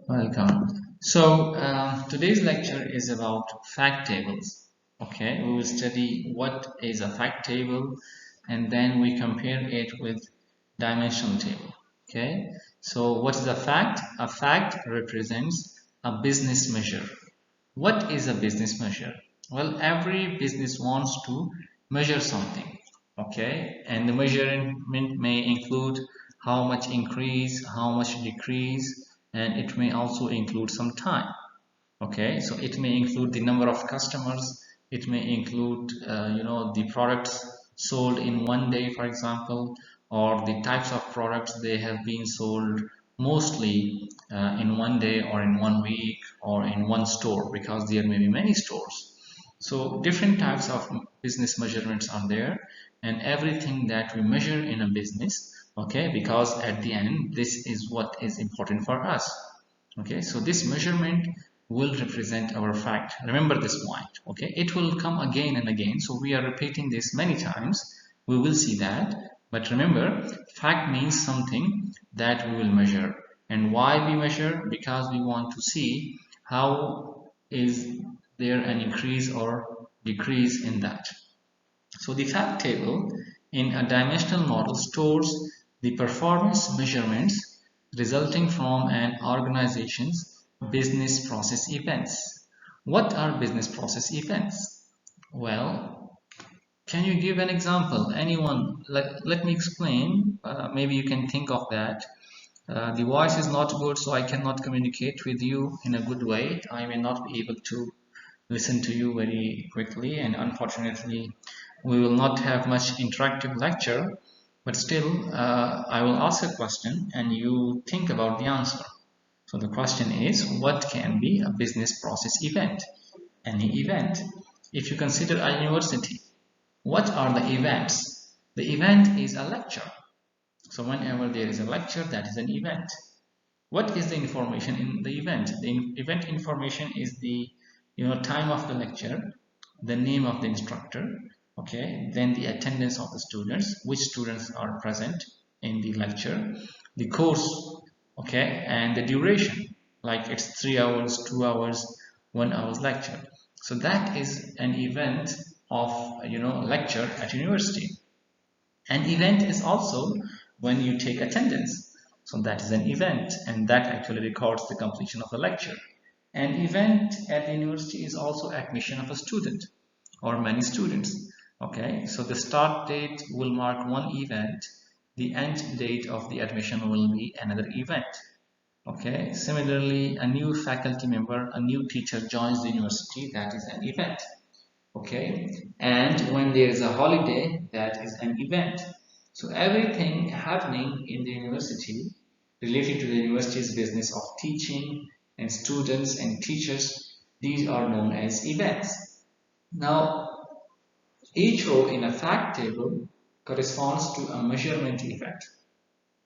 Welcome. So today's lecture is about fact tables. Okay, we will study what is a fact table and then we compare it with dimensional table. Okay, so what is a fact? A fact represents a business measure. What is a business measure? Well, every business wants to measure something. Okay, and the measurement may include how much increase, how much decrease, and it may also include some time. Okay, so it may include the number of customers, it may include the products sold in one day, for example, or the types of products they have been sold mostly in one day or in one week or in one store, because there may be many stores. So different types of business measurements are there, and everything that we measure in a business, okay, because at the end this is what is important for us. Okay, so this measurement will represent our fact. Remember this point. Okay, it will come again and again, so we are repeating this many times. We will see that, but remember, fact means something that we will measure. And why we measure? Because we want to see how is there an increase or decrease in that. So the fact table in a dimensional model stores the performance measurements resulting from an organization's business process events. What are business process events? Well, can you give an example? Anyone? Let me explain. Maybe you can think of that. The voice is not good, so I cannot communicate with you in a good way. I may not be able to listen to you very quickly, and unfortunately we will not have much interactive lecture, but still I will ask a question and you think about the answer. So the question is, what can be a business process event? Any event. If you consider a university, what are the events? The event is a lecture. So whenever there is a lecture, that is an event. What is the information in the event? The event information is the time of the lecture, the name of the instructor, okay, then the attendance of the students, which students are present in the lecture, the course, okay, and the duration, like it's 3 hours, 2 hours, 1 hour's lecture. So that is an event of lecture at university. An event is also when you take attendance. So that is an event, and that actually records the completion of the lecture. An event at the university is also admission of a student or many students. Okay, so the start date will mark one event, the end date of the admission will be another event. Okay, similarly, a new faculty member, a new teacher joins the university, that is an event. Okay, and when there is a holiday, that is an event. So everything happening in the university related to the university's business of teaching and students and teachers, these are known as events. Now each row in a fact table corresponds to a measurement event.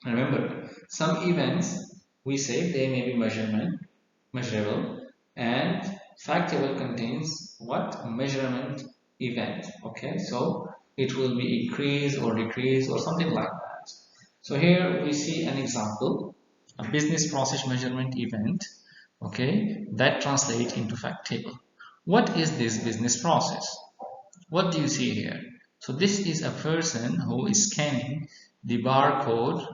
Remember, some events we say they may be measurable, and fact table contains what? Measurement event. Okay, so it will be increase or decrease or something like that. So here we see an example, a business process measurement event, okay, that translates into fact table. What is this business process? What do you see here? So this is a person who is scanning the barcode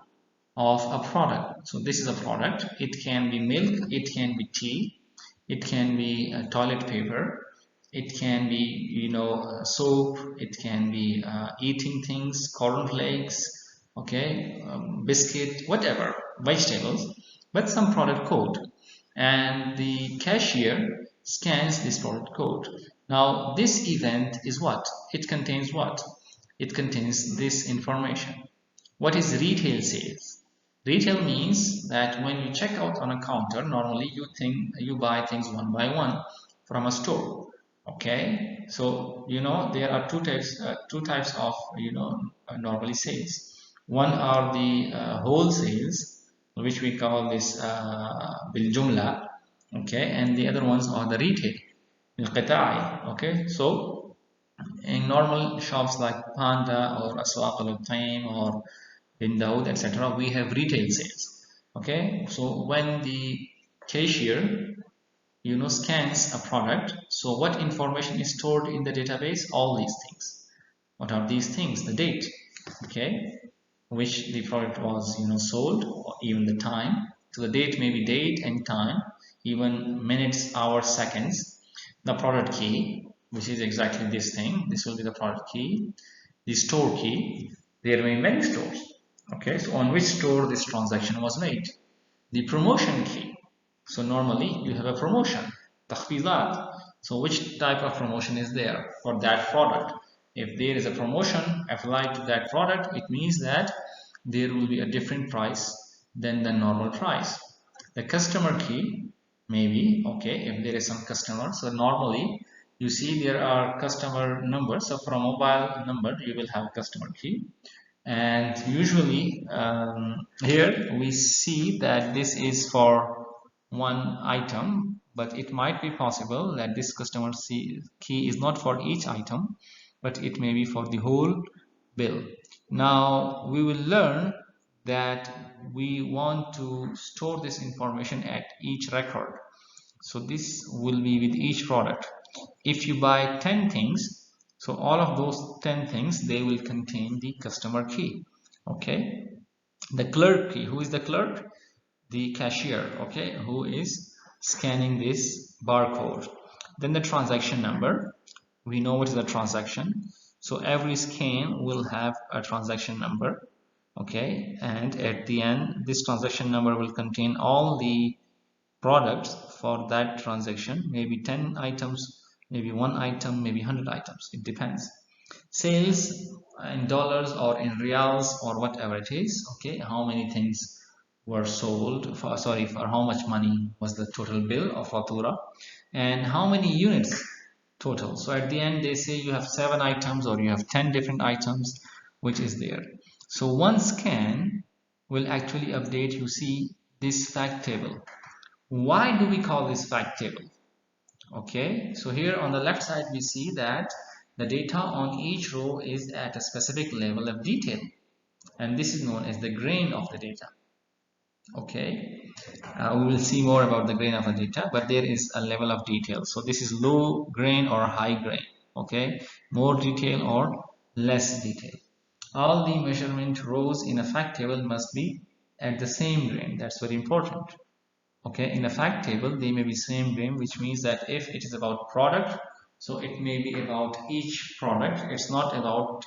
of a product. So this is a product. It can be milk, it can be tea, it can be toilet paper, it can be soap, it can be eating things, cornflakes, okay, biscuit, whatever, vegetables, but some product code, and the cashier scans this product code. Now this event is what? It contains what? It contains this information. What is retail sales? Retail means that when you check out on a counter, normally you buy things one by one from a store. Okay, so there are two types of normally sales. One are the wholesales, which we call this bil jumla, okay, and the other ones are the retail, bil qita'i. Okay, so in normal shops like Panda or Aswaq al or in Dawood, etc., we have retail sales. Okay, so when the cashier, scans a product. So what information is stored in the database? All these things. What are these things? The date, okay, which the product was, sold, or even the time. So the date may be date and time, even minutes, hours, seconds. The product key, which is exactly this thing. This will be the product key. The store key. There may be many stores. Okay, so on which store this transaction was made. The promotion key. So normally you have a promotion, تخفيضات. So which type of promotion is there for that product? If there is a promotion applied to that product, it means that there will be a different price than the normal price. The customer key, maybe, okay, if there is some customer. So normally you see there are customer numbers. So for a mobile number, you will have a customer key. And usually here we see that this is for one item, but it might be possible that this customer key is not for each item, but it may be for the whole bill. Now we will learn that we want to store this information at each record. So this will be with each product. If you buy 10 things, so all of those 10 things, they will contain the customer key. Okay. The clerk key. Who is the clerk? The cashier. Okay. Who is scanning this barcode. Then the transaction number. We know what is a transaction. So every scan will have a transaction number. Okay. And at the end, this transaction number will contain all the products for that transaction, maybe 10 items, maybe one item, maybe 100 items, it depends. Sales in dollars or in reals or whatever it is, okay, how many things were sold for, sorry, for how much money was the total bill of fatura, and how many units total. So at the end they say you have 7 items or you have 10 different items, which is there. So one scan will actually update, you see, this fact table. Why do we call this fact table? Okay, so here on the left side we see that the data on each row is at a specific level of detail, and this is known as the grain of the data. Okay, we will see more about the grain of the data, but there is a level of detail. So this is low grain or high grain. Okay, more detail or less detail. All the measurement rows in a fact table must be at the same grain. That's very important. Okay, in a fact table they may be same grain, which means that if it is about product, so it may be about each product. It's not about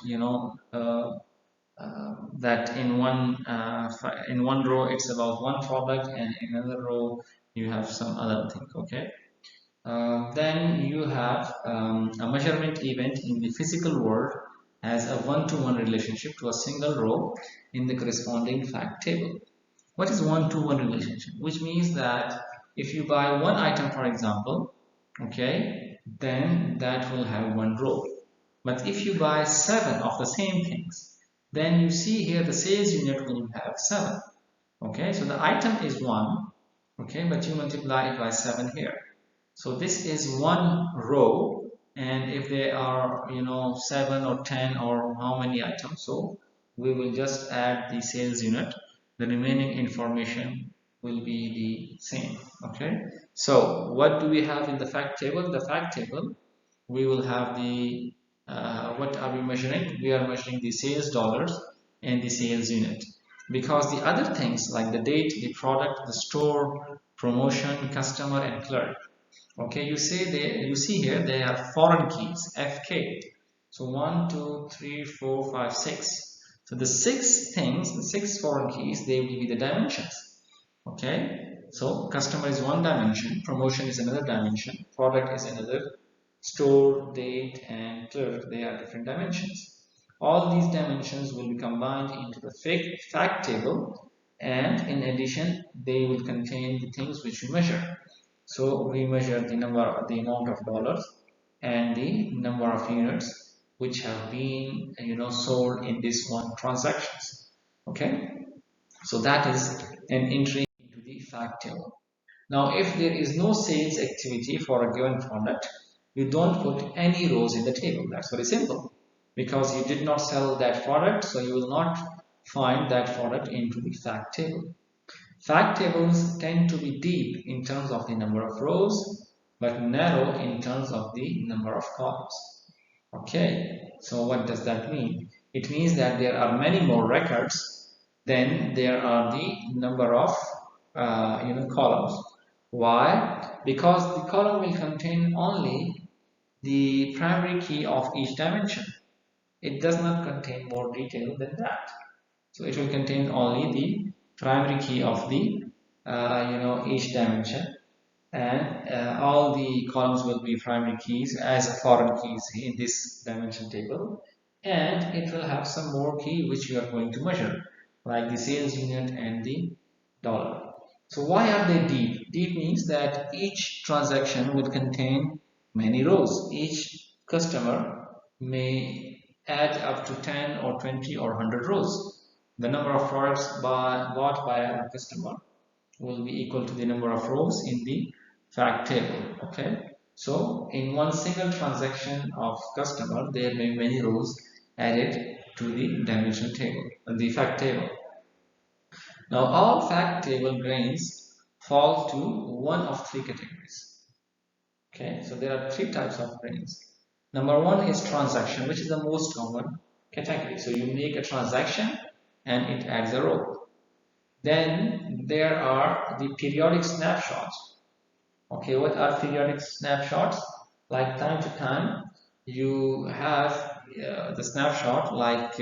that in one row it's about one product and in another row you have some other thing. Okay, then you have a measurement event in the physical world has a one-to-one relationship to a single row in the corresponding fact table. What is one-to-one relationship? Which means that if you buy one item, for example, okay, then that will have one row. But if you buy 7 of the same things, then you see here the sales unit will have 7. Okay, so the item is 1, okay, but you multiply it by 7 here. So this is one row, and if there are 7 or 10 or how many items, so we will just add the sales unit. The remaining information will be the same. Okay, so what do we have in the fact table? The fact table, we will have the what are we measuring? We are measuring the sales dollars and the sales unit, because the other things like the date, the product, the store, promotion, customer, and clerk, okay, you see here they are foreign keys, FK. So 1 2 3 4 5 6. So the 6 things, the 6 foreign keys, they will be the dimensions. Okay, so customer is one dimension, promotion is another dimension, product is another, store, date, and clerk, they are different dimensions. All these dimensions will be combined into the fact table, and in addition they will contain the things which we measure. So we measure the amount of dollars and the number of units which have been sold in this one transactions. Okay, so that is an entry into the fact table. Now if there is no sales activity for a given product, you don't put any rows in the table. That's very simple, because you did not sell that product, so you will not find that product into the fact table. Fact tables tend to be deep in terms of the number of rows, but narrow in terms of the number of columns. Okay, so what does that mean? It means that there are many more records than there are the number of columns. Why? Because the column will contain only the primary key of each dimension. It does not contain more detail than that. So it will contain only the primary key of the each dimension, and all the columns will be primary keys as foreign keys in this dimension table, and it will have some more key which you are going to measure, like the sales unit and the dollar. So why are they deep? Deep means that each transaction will contain many rows. Each customer may add up to 10 or 20 or 100 rows. The number of products bought by a customer will be equal to the number of rows in the fact table. Okay, so in one single transaction of customer, there may be many rows added to the dimension table, the fact table. Now all fact table grains fall to one of three categories. Okay, so there are three types of grains. Number one is transaction, which is the most common category. So you make a transaction and it adds a row. Then there are the periodic snapshots. Okay, what are periodic snapshots? Like time to time, you have the snapshot like,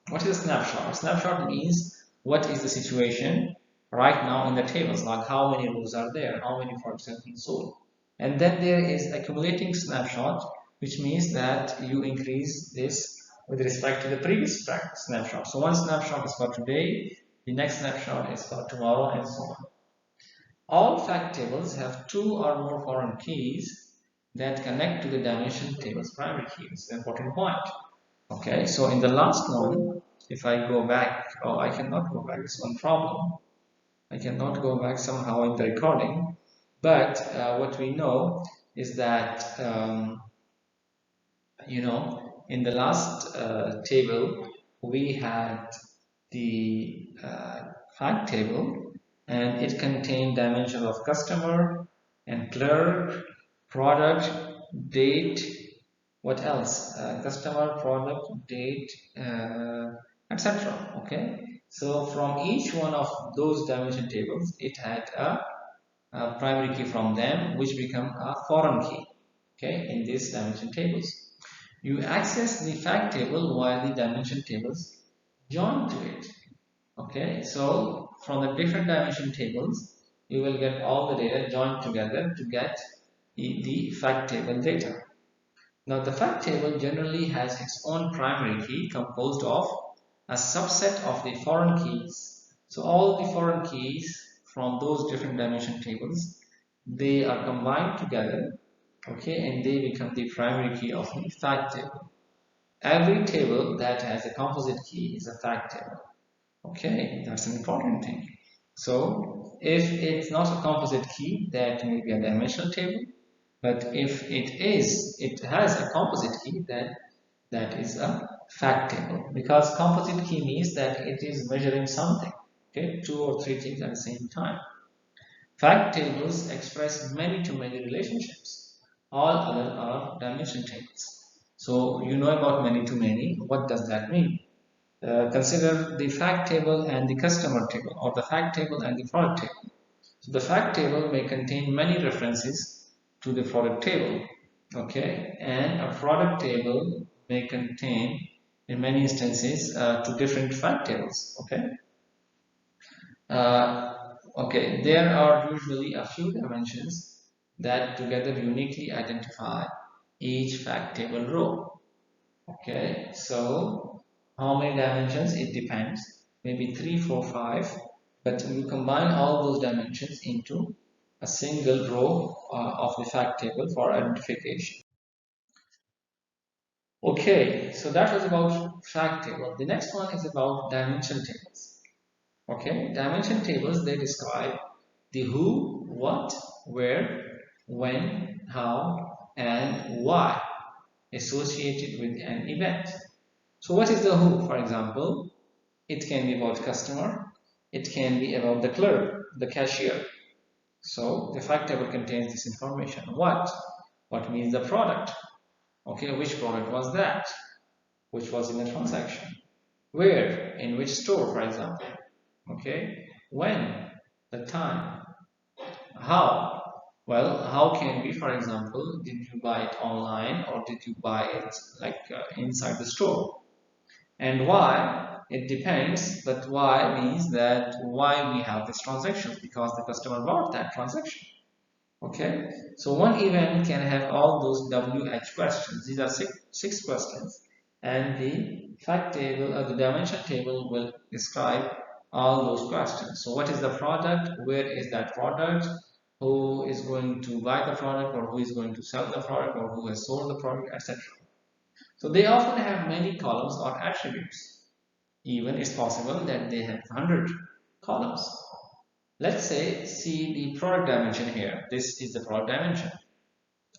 what is a snapshot? A snapshot means what is the situation right now in the tables, like how many rows are there, how many products have been sold. And then there is accumulating snapshot, which means that you increase this with respect to the previous snapshot. So one snapshot is for today, the next snapshot is for tomorrow, and so on. All fact tables have two or more foreign keys that connect to the dimension table's primary key. It's an important point. Okay, so in the last one, if I go back, oh, I cannot go back, it's one problem. I cannot go back somehow in the recording, but what we know is that, in the last table, we had the fact table, and it contained dimensions of customer and clerk, product, date, what else? Customer, product, date, etc. Okay, so from each one of those dimension tables, it had a primary key from them, which become a foreign key. Okay, in these dimension tables, you access the fact table while the dimension tables join to it. Okay, so from the different dimension tables, you will get all the data joined together to get the fact table data. Now the fact table generally has its own primary key composed of a subset of the foreign keys. So all the foreign keys from those different dimension tables, they are combined together, okay, and they become the primary key of the fact table. Every table that has a composite key is a fact table. Okay, that's an important thing. So if it's not a composite key, that may be a dimensional table. But if it has a composite key, then that is a fact table. Because composite key means that it is measuring something. Okay, two or three things at the same time. Fact tables express many-to-many relationships. All other are dimension tables. So you know about many-to-many. What does that mean? Consider the fact table and the customer table, or the fact table and the product table. So the fact table may contain many references to the product table, okay, and a product table may contain, in many instances, to different fact tables, okay. Okay, there are usually a few dimensions that together uniquely identify each fact table row. Okay, so how many dimensions? It depends. Maybe 3, 4, 5. But you combine all those dimensions into a single row of the fact table for identification. Okay, so that was about fact table. The next one is about dimension tables. Okay, dimension tables, they describe the who, what, where, when, how, and why associated with an event. So what is the who? For example, it can be about customer, It can be about the clerk, the cashier. So the fact table contains this information. What? What means the product? Okay, which product was that? Which was in the transaction? Where? In which store, for example? Okay, when? The time. How? Well, how can be, for example, did you buy it online or did you buy it like inside the store? And why? It depends, but why means that why we have this transaction, because the customer bought that transaction. Okay, so one event can have all those WH questions. These are six questions, and the fact table or the dimension table will describe all those questions. So what is the product? Where is that product? Who is going to buy the product, or who is going to sell the product, or who has sold the product, etc. So they often have many columns or attributes. Even it's possible that they have 100 columns. Let's say, see the product dimension here. This is the product dimension.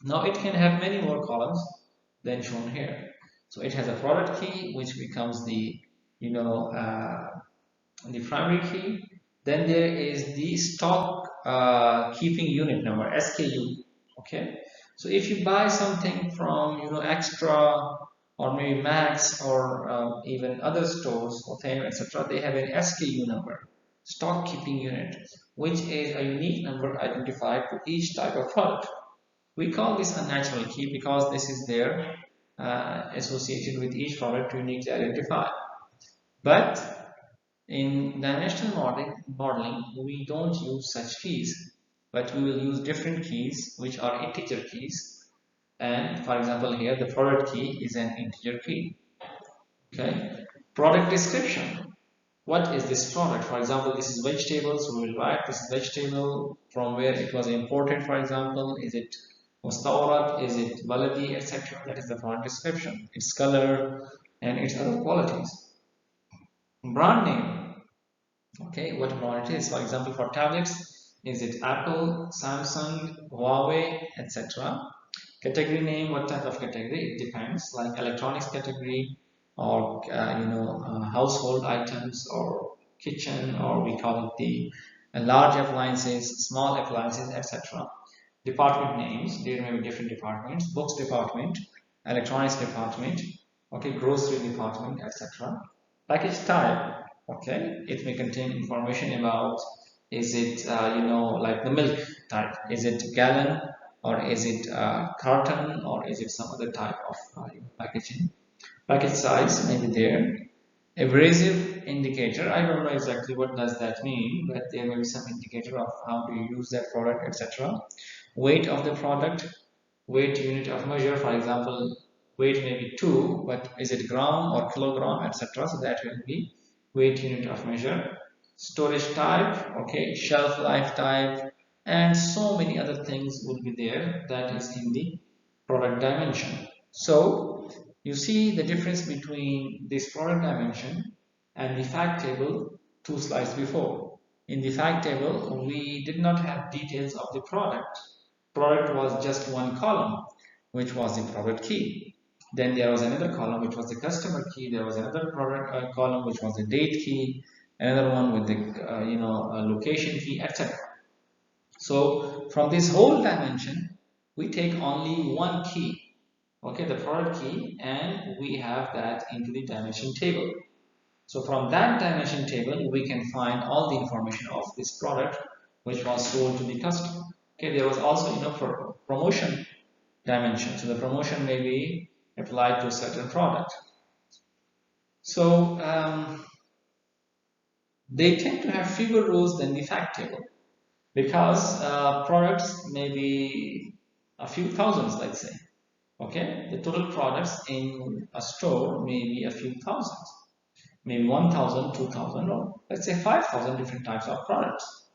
Now it can have many more columns than shown here. So it has a product key, which becomes the, the primary key. Then there is the stock keeping unit number, SKU. Okay. So if you buy something from, Extra or maybe Max or even other stores, Otham, etc., they have an SKU number, stock keeping unit, which is a unique number identified to each type of product. We call this a natural key because this is there associated with each product uniquely identified. But in dimensional modeling, we don't use such keys, but we will use different keys which are integer keys. And for example, here the product key is an integer key. Okay, product description. What is this product? For example, this is vegetable, so we will write this is vegetable, from where it was imported, for example. Is it mustawrad? Is it baladi, etc.? That is the product description. Its color and its other qualities. Brand name. Okay, what brand it is. For example, for tablets, is it Apple, Samsung, Huawei, etc.? Category name, what type of category? It depends, like electronics category, or household items, or kitchen, or we call it the large appliances, small appliances, etc. Department names, there may be different departments: books department, electronics department, okay, grocery department, etc. Package type, okay, it may contain information about, is it like the milk type, is it gallon, or is it carton, or is it some other type of packaging. Package size may be there. Abrasive indicator, I don't know exactly what does that mean, but there may be some indicator of how to use that product, etc. Weight of the product, weight unit of measure, for example, weight may be 2, but is it gram or kilogram, etc. So that will be weight unit of measure. Storage type, okay, shelf life type, and so many other things will be there that is in the product dimension. So you see the difference between this product dimension and the fact table 2 slides before. In the fact table, we did not have details of the product. Product was just one column, which was the product key. Then there was another column which was the customer key. There was another product column which was the date key. Another one with the location key, etc. So from this whole dimension, we take only one key, okay, the product key, and we have that into the dimension table. So from that dimension table, we can find all the information of this product which was sold to the customer. Okay, there was also promotion dimension. So the promotion may be applied to a certain product. So they tend to have fewer rows than the fact table, because products may be a few thousands, let's say. Okay, the total products in a store may be a few thousands, maybe 1,000, 2,000, or let's say 5,000 different types of products.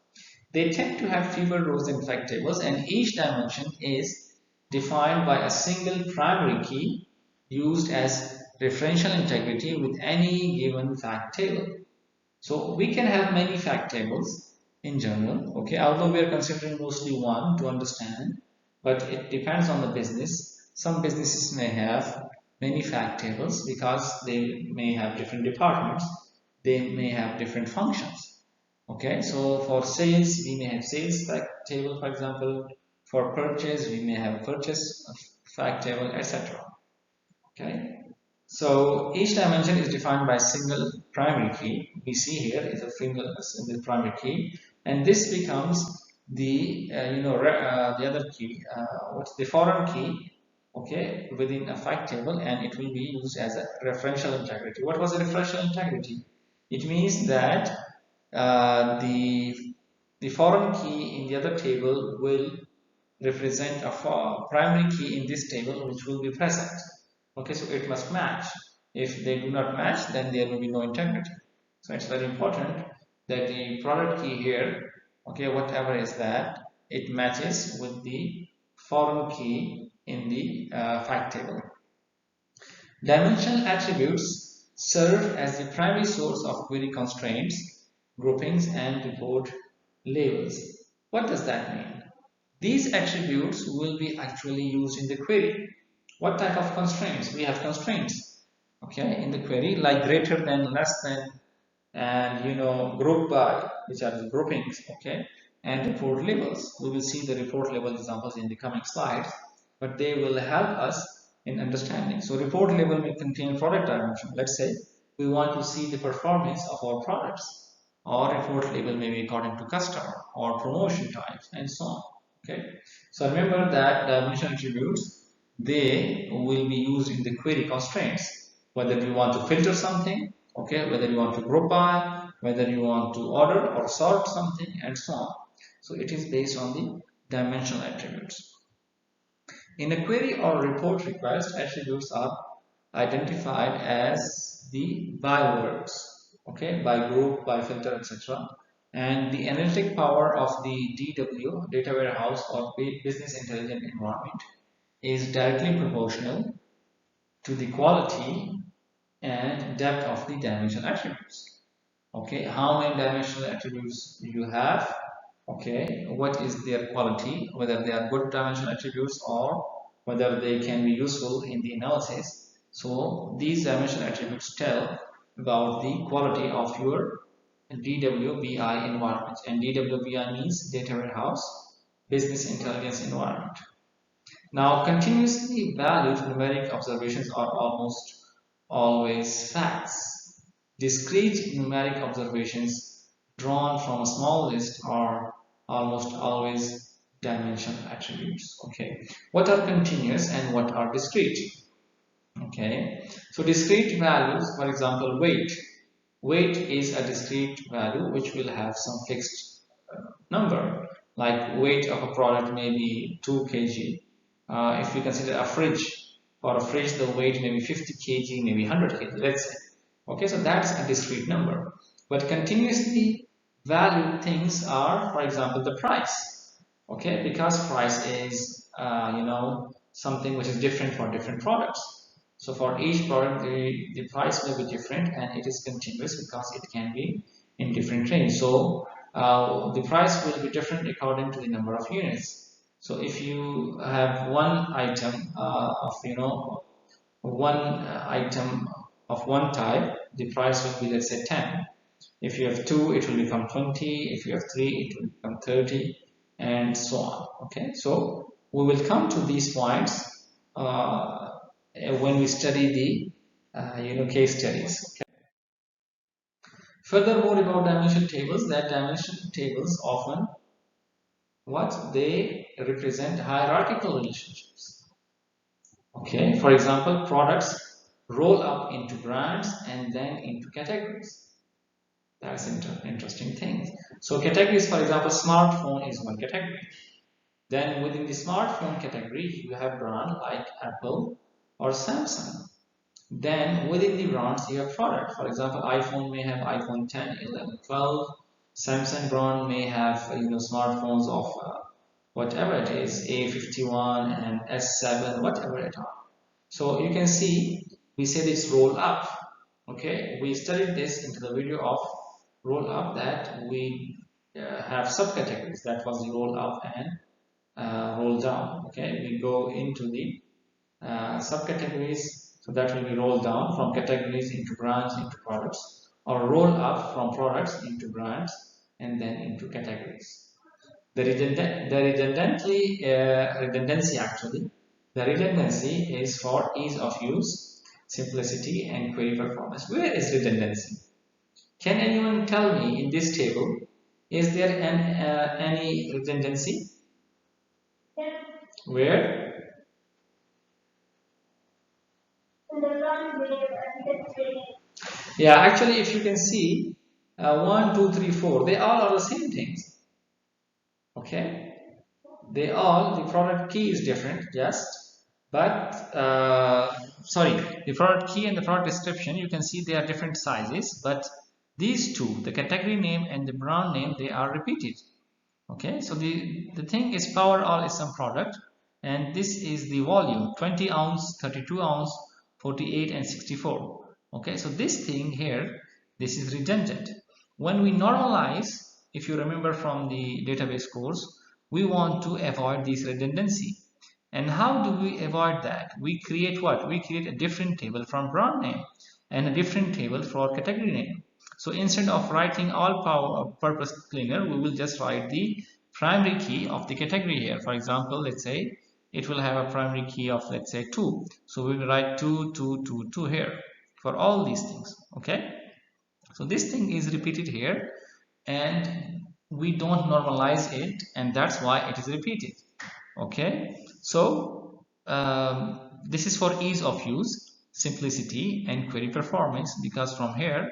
They tend to have fewer rows than fact tables, and each dimension is defined by a single primary key used as referential integrity with any given fact table. So we can have many fact tables in general, okay, although we are considering mostly one to understand, but it depends on the business. Some businesses may have many fact tables because they may have different departments, they may have different functions. Okay, so for sales, we may have sales fact table, for example. For purchase, we may have purchase fact table, etc. Okay, so each dimension is defined by a single primary key. We see here is a single primary key, and this becomes the the other key, what's the foreign key, okay, within a fact table, and it will be used as a referential integrity. What was a referential integrity? It means that uh, the the foreign key in the other table will represent a primary key in this table which will be present. Okay, so it must match. If they do not match, then there will be no integrity. So it's very important that the product key here, okay, whatever is that, it matches with the foreign key in the fact table. Dimensional attributes serve as the primary source of query constraints, groupings, and report labels. What does that mean? These attributes will be actually used in the query. What type of constraints? We have constraints, okay, in the query, like greater than, less than, and group by, which are the groupings, okay, and report labels. We will see the report label examples in the coming slides, but they will help us in understanding. So report label may contain product dimension. Let's say we want to see the performance of our products, or report label may be according to customer or promotion types and so on. Okay, so remember that dimension attributes, they will be used in the query constraints, whether you want to filter something, okay, whether you want to group by, whether you want to order or sort something, and so on. So it is based on the dimensional attributes. In a query or report request, attributes are identified as the bywords, okay, by group, by filter, etc. And the analytic power of the DW, data warehouse, or business intelligence environment is directly proportional to the quality and depth of the dimensional attributes. Okay, how many dimensional attributes do you have? Okay, what is their quality, whether they are good dimensional attributes or whether they can be useful in the analysis. So these dimensional attributes tell about the quality of your DWBI environment, and DWBI means data warehouse business intelligence environment. Now, continuously valued numeric observations are almost always facts. Discrete numeric observations drawn from a small list are almost always dimensional attributes. Okay, what are continuous and what are discrete? Okay, so discrete values, for example, weight. Weight is a discrete value which will have some fixed number, like weight of a product may be 2 kg. If we consider a fridge, for a fridge the weight may be 50 kg, maybe 100 kg, let's say. Okay, so that's a discrete number. But continuously valued things are, for example, the price. Okay, because price is something which is different for different products. So for each product, the price may be different, and it is continuous because it can be in different range. So the price will be different according to the number of units. So if you have one item item of one type, the price will be, let's say, 10. If you have two, it will become 20. If you have three, it will become 30, and so on. Okay, so we will come to these points when we study the case studies. Okay. Furthermore, about dimension tables, that dimension tables often what they represent hierarchical relationships. Okay, for example, products roll up into brands and then into categories. That's interesting thing. So categories, for example, smartphone is one category. Then within the smartphone category, you have brand like Apple or Samsung. Then within the brands, you have product. For example, iPhone may have iPhone 10, 11, 12. Samsung brand may have smartphones of whatever it is, A51 and S7, whatever it are. So you can see we say this roll up. Okay, we studied this into the video of roll up, that we have subcategories. That was the roll up and roll down. Okay, we go into the subcategories. So that will be roll down from categories into brands into products, or roll up from products into brands and then into categories. Redundancy actually. The redundancy is for ease of use, simplicity, and query performance. Where is redundancy? Can anyone tell me in this table, is there any redundancy? Where? Yeah, actually, if you can see, 1, 2, 3, 4, they all are the same things. Okay, the product key is different, yes, but sorry, the product key and the product description, you can see they are different sizes, but these two, the category name and the brand name, they are repeated. Okay, so the thing is power all is some product, and this is the volume 20 ounce, 32 ounce, 48 and 64. Okay, so this thing here, this is redundant. When we normalize, if you remember from the database course, we want to avoid this redundancy. And how do we avoid that? We create what? We create a different table from brand name and a different table for category name. So instead of writing all power purpose cleaner, we will just write the primary key of the category here. For example, let's say it will have a primary key of, let's say, 2. So we will write 2, 2, 2, 2 here for all these things. Okay. So this thing is repeated here and we don't normalize it, and that's why it is repeated. Okay. So this is for ease of use, simplicity, and query performance, because from here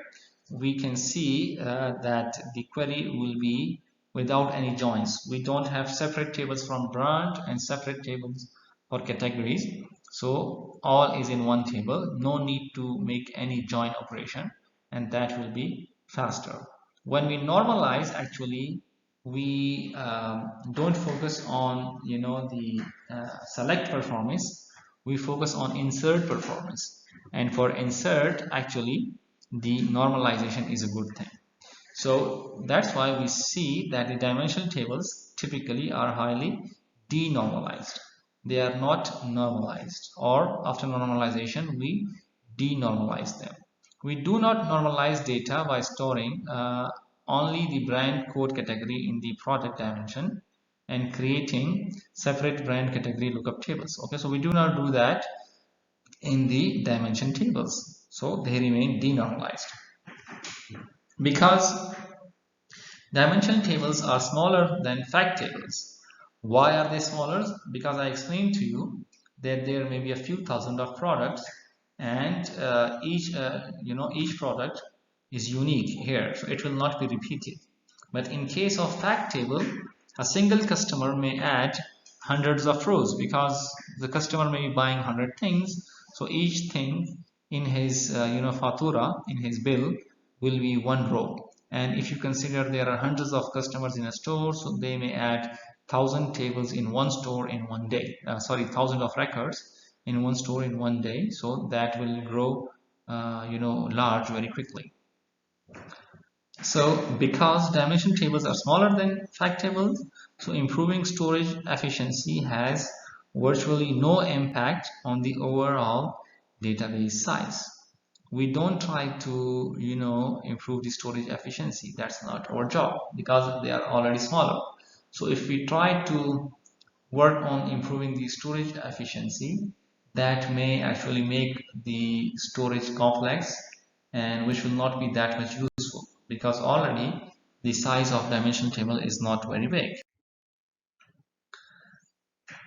we can see that the query will be without any joins. We don't have separate tables from brand and separate tables for categories. So all is in one table. No need to make any join operation, and that will be faster. When we normalize, actually we don't focus on the select performance. We focus on insert performance, and for insert actually the normalization is a good thing. So that's why we see that the dimensional tables typically are highly denormalized. They are not normalized, or after normalization we denormalize them. We do not normalize data by storing only the brand code category in the product dimension and creating separate brand category lookup tables. Okay, so we do not do that in the dimension tables, so they remain denormalized. Because dimension tables are smaller than fact tables. Why are they smaller? Because I explained to you that there may be a few thousand of products, and each product is unique here, so it will not be repeated. But in case of fact table, a single customer may add hundreds of rows, because the customer may be buying 100 things, so each thing in his fatura, in his bill, will be one row. And if you consider there are hundreds of customers in a store, so they may add 1,000 tables in one store in one day. Sorry, 1,000 of records in one store in one day. So that will grow, large very quickly. So because dimension tables are smaller than fact tables, so improving storage efficiency has virtually no impact on the overall database size. We don't try to improve the storage efficiency. That's not our job, because they are already smaller. So if we try to work on improving the storage efficiency, that may actually make the storage complex, and which will not be that much useful, because already the size of dimension table is not very big.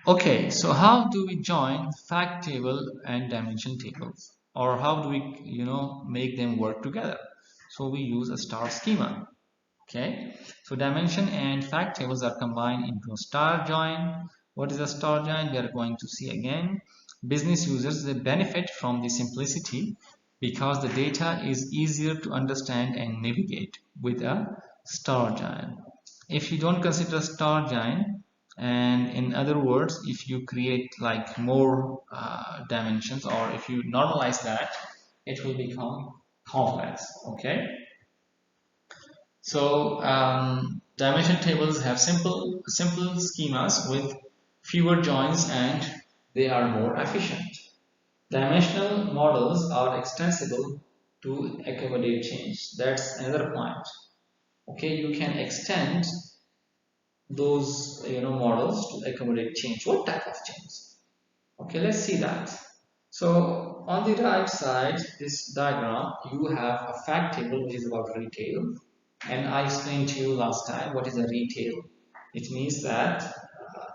Okay, so how do we join fact table and dimension tables, or how do we make them work together? So we use a star schema. Okay, so dimension and fact tables are combined into a star join. What is a star join? We are going to see again. Business users, they benefit from the simplicity because the data is easier to understand and navigate with a star join. If you don't consider star join, and in other words, if you create like more dimensions, or if you normalize that, it will become complex. Okay, so dimension tables have simple schemas with fewer joins, and they are more efficient. Dimensional models are extensible to accommodate change. That's another point. Okay, you can extend those models to accommodate change. What type of change? Okay, let's see that. So on the right side, this diagram, you have a fact table which is about retail. And I explained to you last time what is a retail. It means that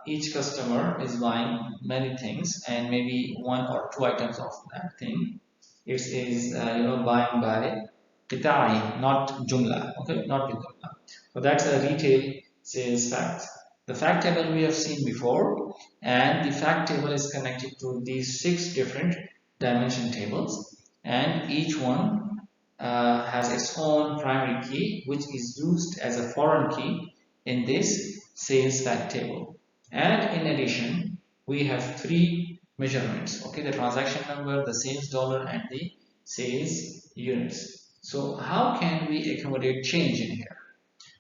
each customer is buying many things and maybe one or two items of that thing. It is buying by Pitai, not Jumla. Okay, not with Jumla. So that's a retail sales fact. The fact table we have seen before, and the fact table is connected to these 6 different dimension tables, and each one has its own primary key, which is used as a foreign key in this sales fact table. And in addition, we have 3 measurements. Okay, the transaction number, the sales dollar, and the sales units. So how can we accommodate change in here?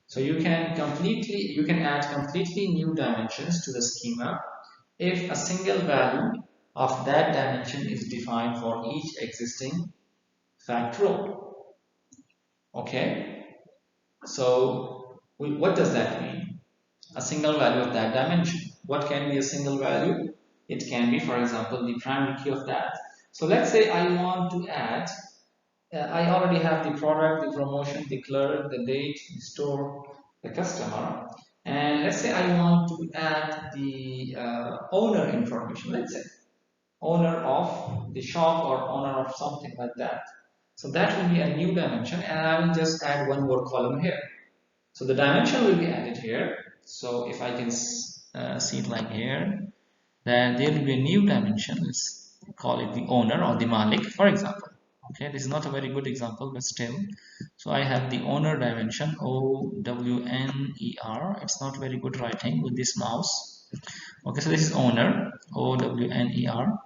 So you can add completely new dimensions to the schema if a single value of that dimension is defined for each existing fact row. Okay, so what does that mean? A single value of that dimension. What can be a single value? It can be, for example, the primary key of that. So let's say I want to add, I already have the product, the promotion, the clerk, the date, the store, the customer. And let's say I want to add the owner information, let's say owner of the shop or owner of something like that. So that will be a new dimension, and I will just add one more column here. So the dimension will be added here. So if I can see it like here, then there will be a new dimension. Let's call it the owner or the Malik, for example. Okay, this is not a very good example, but still. So I have the owner dimension, OWNER. It's not very good writing with this mouse. Okay, so this is owner, OWNER.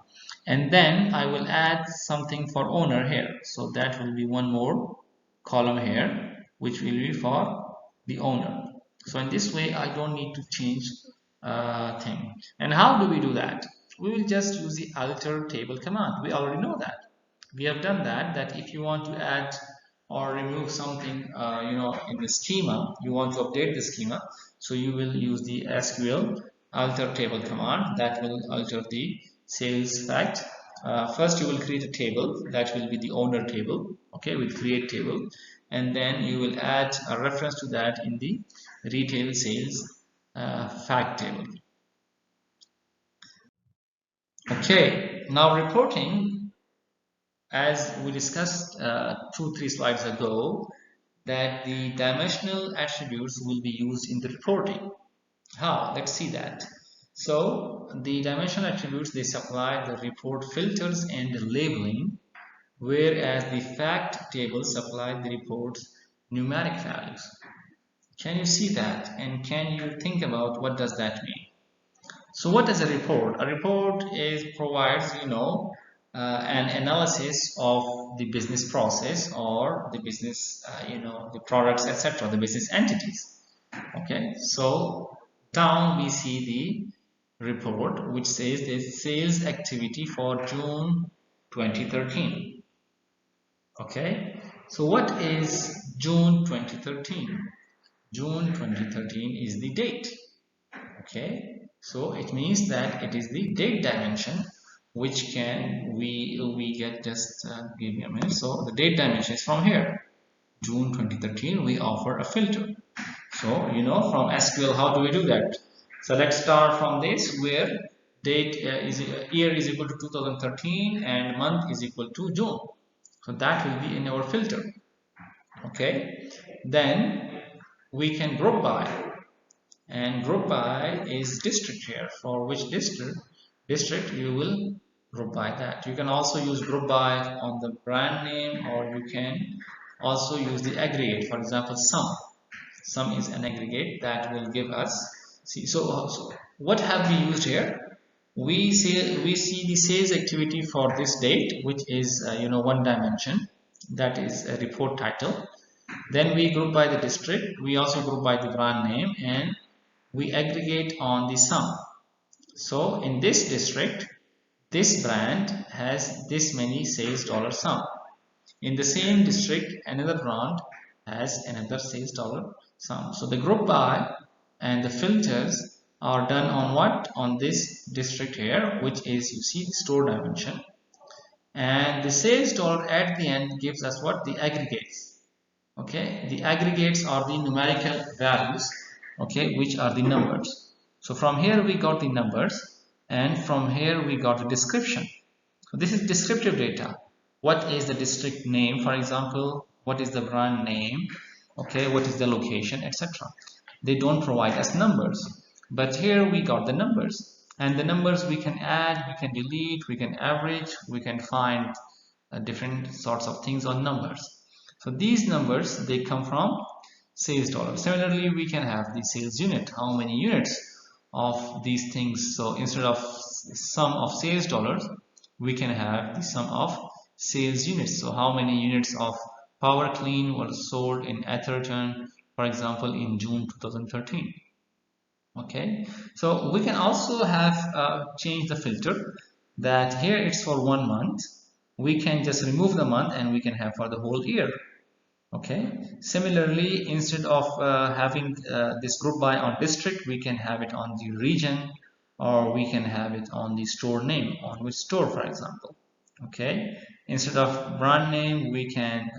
And then I will add something for owner here. So that will be one more column here, which will be for the owner. So in this way, I don't need to change thing. And how do we do that? We will just use the alter table command. We already know that. We have done that. That if you want to add or remove something, in the schema, you want to update the schema. So you will use the SQL alter table command that will alter the sales fact. First you will create a table that will be the owner table, okay, with create table, and then you will add a reference to that in the retail sales fact table. Okay, now reporting, as we discussed 2-3 slides ago, that the dimensional attributes will be used in the reporting. How? Let's see that. So the dimensional attributes, they supply the report filters and labeling, whereas the fact table supply the report's numeric values. Can you see that? And can you think about what does that mean? So what is a report? A report provides, an analysis of the business process or the business, the products, etc., the business entities. Okay, so down we see the report which says the sales activity for June 2013. Okay, so what is June 2013? June 2013 is the date. Okay, so it means that it is the date dimension which can we get, just give me a minute. So the date dimension is from here, June 2013. We offer a filter. So from SQL, how do we do that? So let's start from this, where date year is equal to 2013 and month is equal to June. So that will be in our filter. Okay, then we can group by, and group by is district here. For which district you will group by that. You can also use group by on the brand name, or you can also use the aggregate. For example, sum is an aggregate that will give us, so what have we used here? We see the sales activity for this date, which is one dimension, that is a report title. Then we group by the district, we also group by the brand name, and we aggregate on the sum. So in this district, this brand has this many sales dollar sum. In the same district, another brand as another sales dollar sum. So the group by and the filters are done on what? On this district here, which is, you see, the store dimension. And the sales dollar at the end gives us what? The aggregates. Okay, the aggregates are the numerical values, okay, which are the numbers. So from here we got the numbers, and from here we got the description. So this is descriptive data. What is the district name, for example? What is the brand name? Okay, what is the location, etc. They don't provide us numbers, but here we got the numbers, and the numbers we can add, we can delete, we can average, we can find different sorts of things on numbers. So these numbers, they come from sales dollar. Similarly, we can have the sales unit, how many units of these things. So instead of sum of sales dollars, we can have the sum of sales units. So how many units of Power Clean were sold in Atherton, for example, in June 2013. Okay, so we can also have change the filter, that here it's for 1 month. We can just remove the month and we can have for the whole year. Okay, similarly, instead of having this group by on district, we can have it on the region, or we can have it on the store name, on which store, for example. Okay, instead of brand name, we can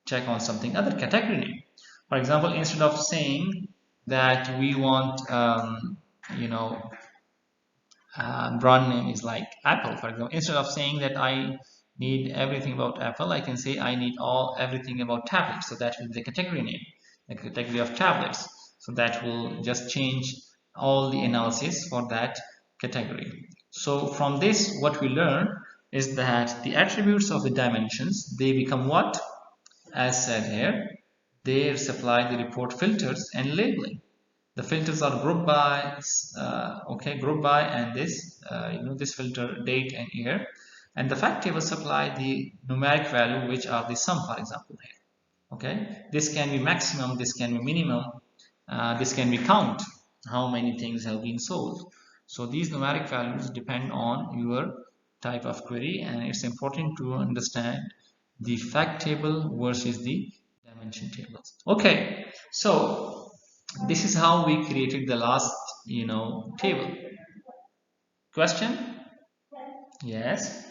check on something other, category name. For example, instead of saying that we want you know brand name is like Apple, for example, instead of saying that I need everything about Apple, I can say I need everything about tablets. So that will be the category name, the category of tablets. So that will just change all the analysis for that category. So from this, what we learn is that the attributes of the dimensions, they become what? As said here, they supply the report filters and labeling. The filters are group by, okay, group by, and this, this filter date and year, and the fact table supply the numeric value, which are the sum, for example here. Okay, this can be maximum, this can be minimum, this can be count, how many things have been sold. So these numeric values depend on your type of query, and it's important to understand the fact table versus the dimension tables. Okay, so this is how we created the last table. Question? Yes.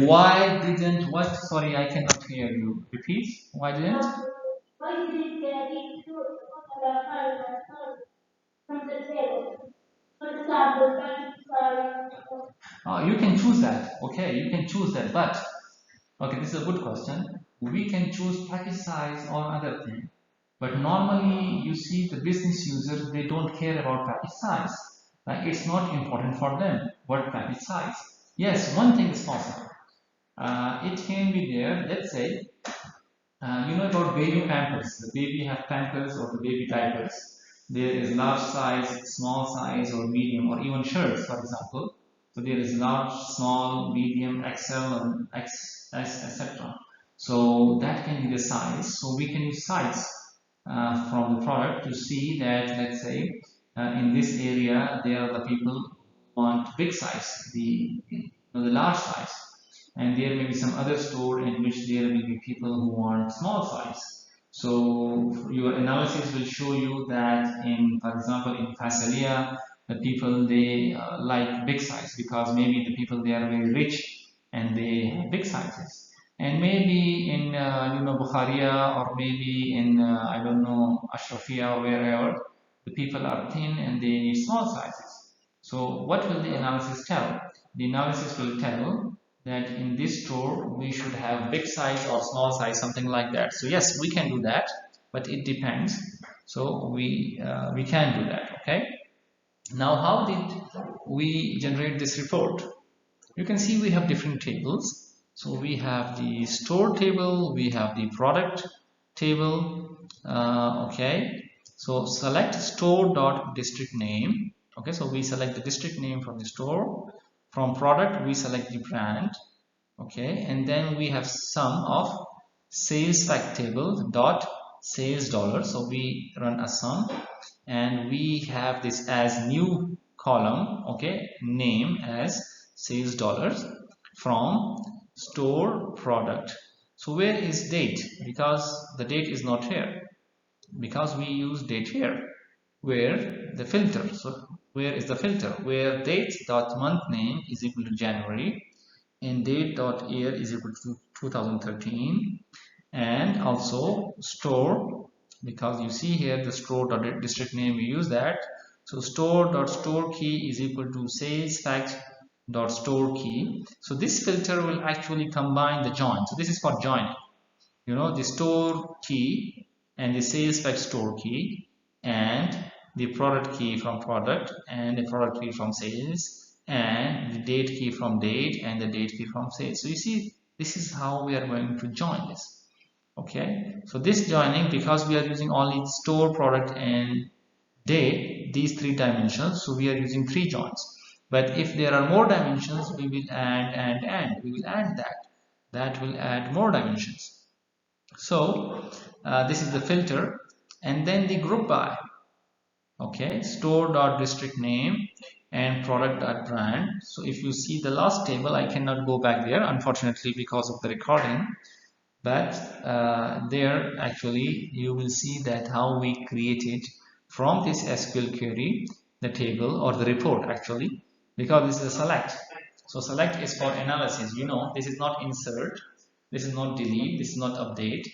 Why didn't what? Sorry, I cannot hear you. Repeat. Why didn't? Why didn't they from the table? For example, you can choose that. Okay, you can choose that. But okay, this is a good question. We can choose package size or other thing. But normally, you see the business users, they don't care about package size. It's not important for them what package size. Yes, one thing is possible. It can be there. Let's say you know about baby pampers. The baby have pampers or the baby diapers. There is large size, small size, or medium, or even shirts, for example. So there is large, small, medium, XL, and XS, etc. So that can be the size. So we can use size from the product to see that, let's say, in this area, there are the people who want big size, the large size, and there may be some other store in which there will be people who want small size. So your analysis will show you that in, for example, in Fasalia, the people they like big size because maybe the people they are very rich and they have big sizes. And maybe in Bukharia, or maybe in I don't know, Ashrafia or wherever, the people are thin and they need small sizes. So what will the analysis tell? The analysis will tell that in this store we should have big size or small size, something like that. So yes, we can do that, but it depends. So we can do that. Okay. Now, how did we generate this report? You can see we have different tables. So we have the store table, we have the product table. Okay. So select store.district name. Okay. So we select the district name from the store. From product, we select the brand. Okay. And then we have sum of sales fact table dot sales dollar. So we run a sum, and we have this as new column. Okay. Name as sales dollars from store product. So where is date? Because the date is not here, because we use date here. Where the filter? So where is the filter? Where date dot month name is equal to January and date dot year is equal to 2013, and also store, because you see here the store dot district name, we use that. So store dot store key is equal to sales fact dot store key. So this filter will actually combine the join. So this is for joining, the store key and the sales fact store key and the product key from product and the product key from sales and the date key from date and the date key from sales. So you see, this is how we are going to join this. Okay, so this joining, because we are using only store, product and date, these three dimensions, so we are using three joins. But if there are more dimensions, we will add we will add that will add more dimensions. So this is the filter, and then the group by. Okay, store dot district name and product dot brand. So if you see the last table, I cannot go back there unfortunately because of the recording, but there actually you will see that how we created from this SQL query the table or the report actually, because this is a select. So select is for analysis. This is not insert, this is not delete, this is not update,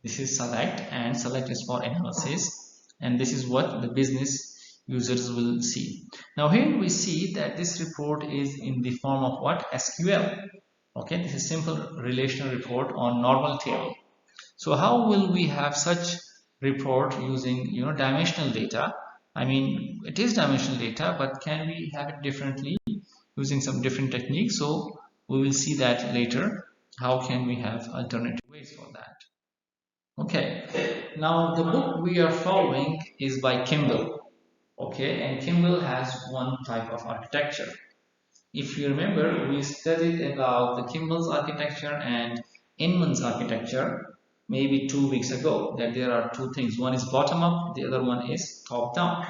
this is select, and select is for analysis, and this is what the business users will see. Now here we see that this report is in the form of what? SQL. Okay, this is simple relational report on normal table. So how will we have such report using dimensional data? I mean, it is dimensional data, but can we have it differently using some different techniques? So we will see that later. How can we have alternative ways for that? Okay, now the book we are following is by Kimball. Okay, and Kimball has one type of architecture. If you remember, we studied about the Kimball's architecture and Inman's architecture maybe 2 weeks ago, that there are two things. One is bottom up, the other one is top down.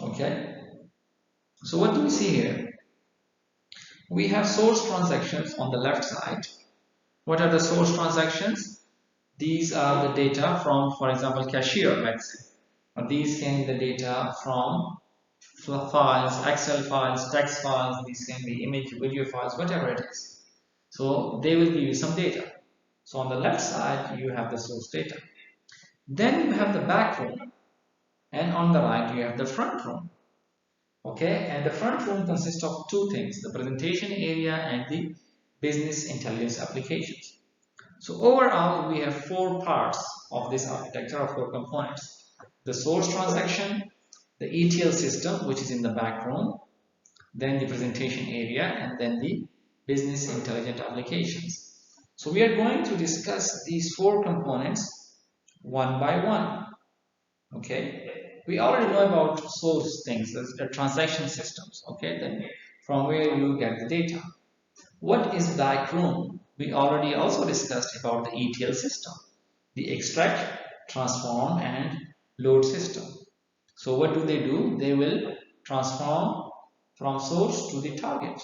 Okay, so what do we see here? We have source transactions on the left side. What are the source transactions? These are the data from, for example, cashier, let's say. Or these can be the data from files, Excel files, text files, these can be image, video files, whatever it is. So they will give you some data. So on the left side, you have the source data. Then you have the back room, and on the right, you have the front room. Okay, and the front room consists of two things: the presentation area and the business intelligence applications. So overall, we have four parts of this architecture, of four components: the source transaction, the ETL system, which is in the back room, then the presentation area, and then the business intelligent applications. So we are going to discuss these four components one by one. Okay, we already know about source things, the transaction systems. Okay, then from where you get the data. What is back room? We already also discussed about the ETL system, the extract, transform, and load system. So what do? They will transform from source to the target.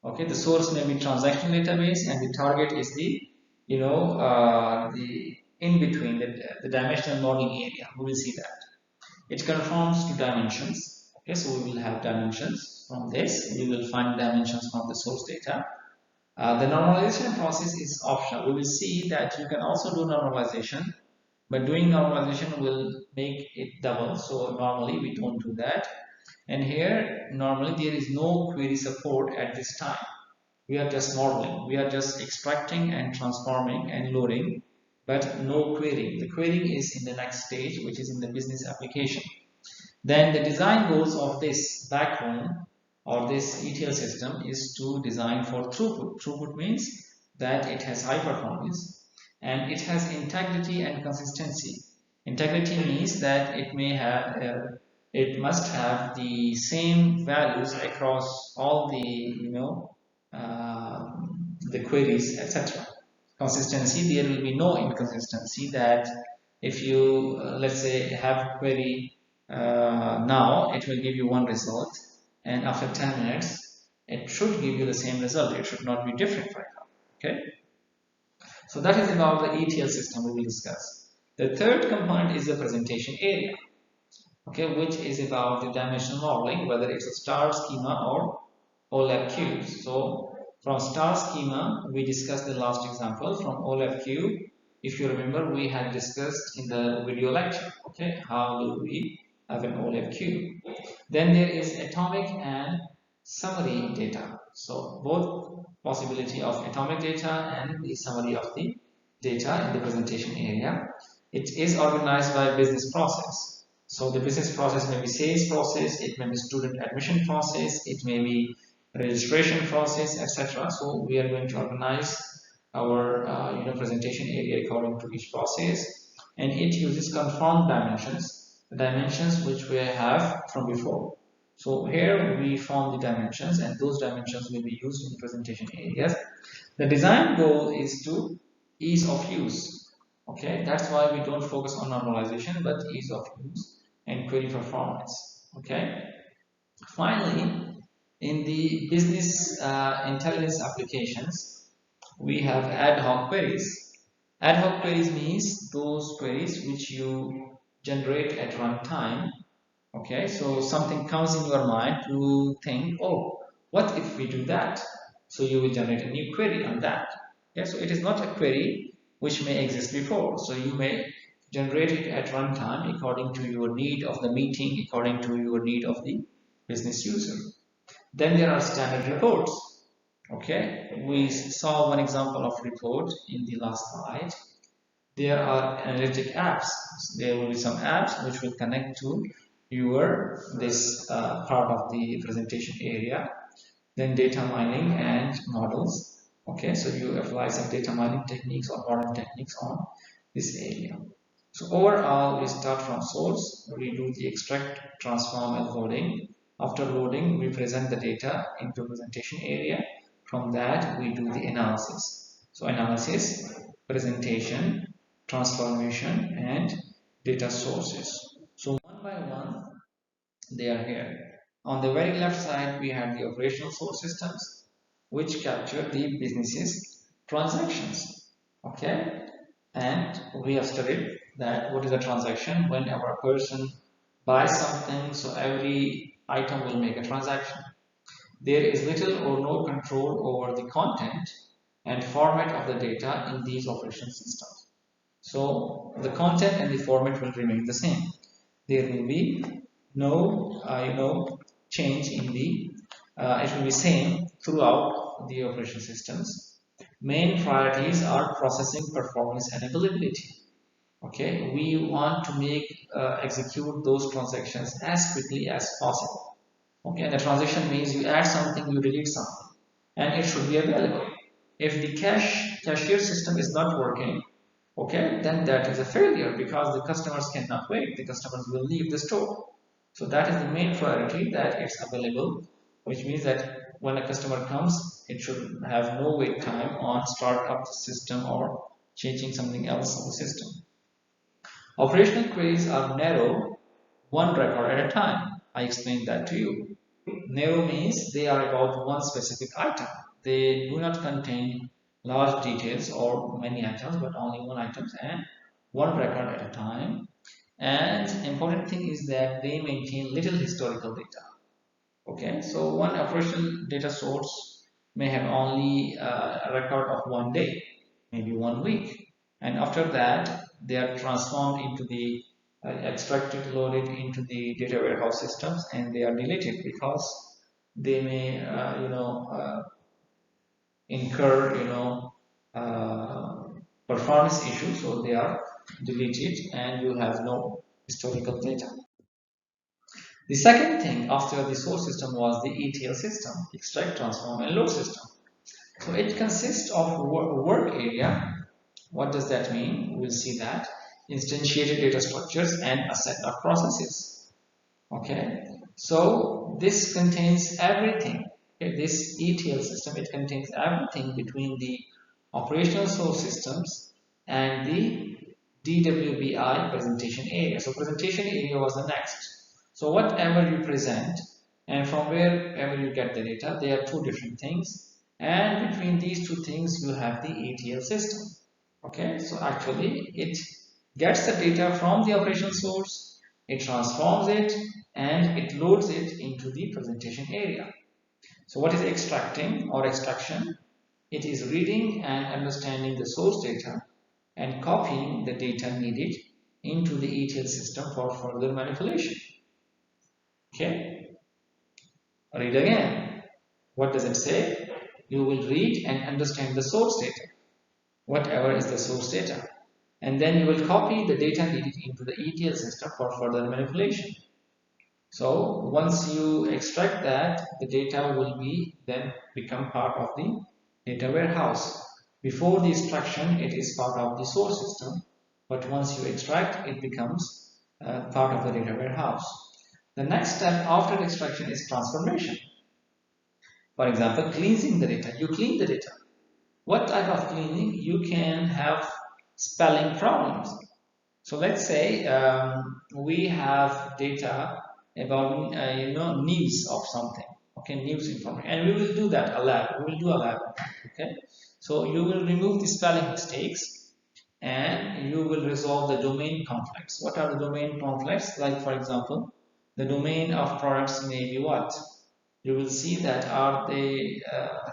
Okay, the source may be transaction database, and the target is the the in between, the dimensional modeling area. We will see that it conforms to dimensions. Okay, so we will have dimensions from this. We will find dimensions from the source data. The normalization process is optional. We will see that you can also do normalization, but doing normalization will make it double. So normally we don't do that. And here normally there is no query support at this time. We are just modeling. We are just extracting and transforming and loading, but no querying. The querying is in the next stage, which is in the business application. Then the design goals of this backbone or this ETL system is to design for throughput. Throughput means that it has high performance and it has integrity and consistency. Integrity means that it must have the same values across all the queries, etc. Consistency, there will be no inconsistency, that if you let's say have query now, it will give you one result, and after 10 minutes it should give you the same result. It should not be different right now. Okay. So that is about the ETL system we will discuss. The third component is the presentation area, okay, which is about the dimensional modeling, whether it's a star schema or OLAP cubes. So from star schema, we discussed the last example. From OLAP cube, if you remember, we had discussed in the video lecture, okay, how do we have an OLAP cube. Then there is atomic and summary data. So both possibility of atomic data and the summary of the data in the presentation area. It is organized by business process. So the business process may be sales process, it may be student admission process, it may be registration process, etc. So we are going to organize our presentation area according to each process, and it uses confirmed dimensions, the dimensions which we have from before. So here we form the dimensions, and those dimensions will be used in the presentation areas. The design goal is to ease of use. Okay, that's why we don't focus on normalization, but ease of use and query performance. Okay. Finally, in the business intelligence applications, we have ad hoc queries. Ad hoc queries means those queries which you generate at runtime. Okay, so something comes in your mind, you think, oh, what if we do that? So you will generate a new query on that. Okay, so it is not a query which may exist before. So you may generate it at runtime according to your need of the meeting, according to your need of the business user. Then there are standard reports. Okay, we saw one example of report in the last slide. There are analytic apps. There will be some apps which will connect to your this part of the presentation area. Then data mining and models. Okay, so you apply some data mining techniques or modern techniques on this area. So overall, we start from source, we do the extract, transform, and loading. After loading, we present the data into presentation area. From that, we do the analysis. So analysis, presentation, transformation, and data sources. So one by one, they are here. On the very left side, we have the operational source systems, which capture the business's transactions. Okay, and we have studied that what is a transaction. Whenever a person buys something, so every item will make a transaction. There is little or no control over the content and format of the data in these operation systems. So the content and the format will remain the same. There will be no change in the it will be same throughout the operation systems. Main priorities are processing, performance, and availability. Okay, we want to make execute those transactions as quickly as possible. Okay, and the transaction means you add something, you delete something, and it should be available. If the cashier system is not working, okay, then that is a failure because the customers cannot wait. The customers will leave the store. So that is the main priority, that it's available, which means that when a customer comes, it should have no wait time on start up the system or changing something else on the system. Operational queries are narrow, one record at a time. I explained that to you. Narrow means they are about one specific item. They do not contain large details or many items, but only one item and one record at a time. And important thing is that they maintain little historical data. Okay, so one operational data source may have only a record of one day, maybe 1 week, and after that they are transformed into the extracted, loaded into the data warehouse systems, and they are deleted because they may incur performance issues, so they are deleted and you have no historical data. The second thing after the source system was the ETL system, extract, transform, and load system. So it consists of work area. What does that mean? We'll see that. Instantiated data structures and a set of processes. Okay, so this contains everything. Okay, this ETL system, it contains everything between the operational source systems and the DWBI presentation area. So presentation area was the next. So whatever you present and from wherever you get the data, there are two different things, and between these two things you have the ETL system. Okay, so actually it gets the data from the operational source, it transforms it, and it loads it into the presentation area. So what is extracting or extraction? It is reading and understanding the source data and copying the data needed into the ETL system for further manipulation. Okay, read again. What does it say? You will read and understand the source data, whatever is the source data, and then you will copy the data needed into the ETL system for further manipulation. So once you extract that, the data will be then become part of the data warehouse. Before the extraction, it is part of the source system, but once you extract, it becomes part of the data warehouse. The next step after extraction is transformation. For example, cleansing the data. You clean the data. What type of cleaning? You can have spelling problems. So let's say we have data about news of something, okay, news information, and we will do that a lab. We will do a lab, okay. So you will remove the spelling mistakes, and you will resolve the domain conflicts. What are the domain conflicts? Like for example, the domain of products may be what? You will see that are they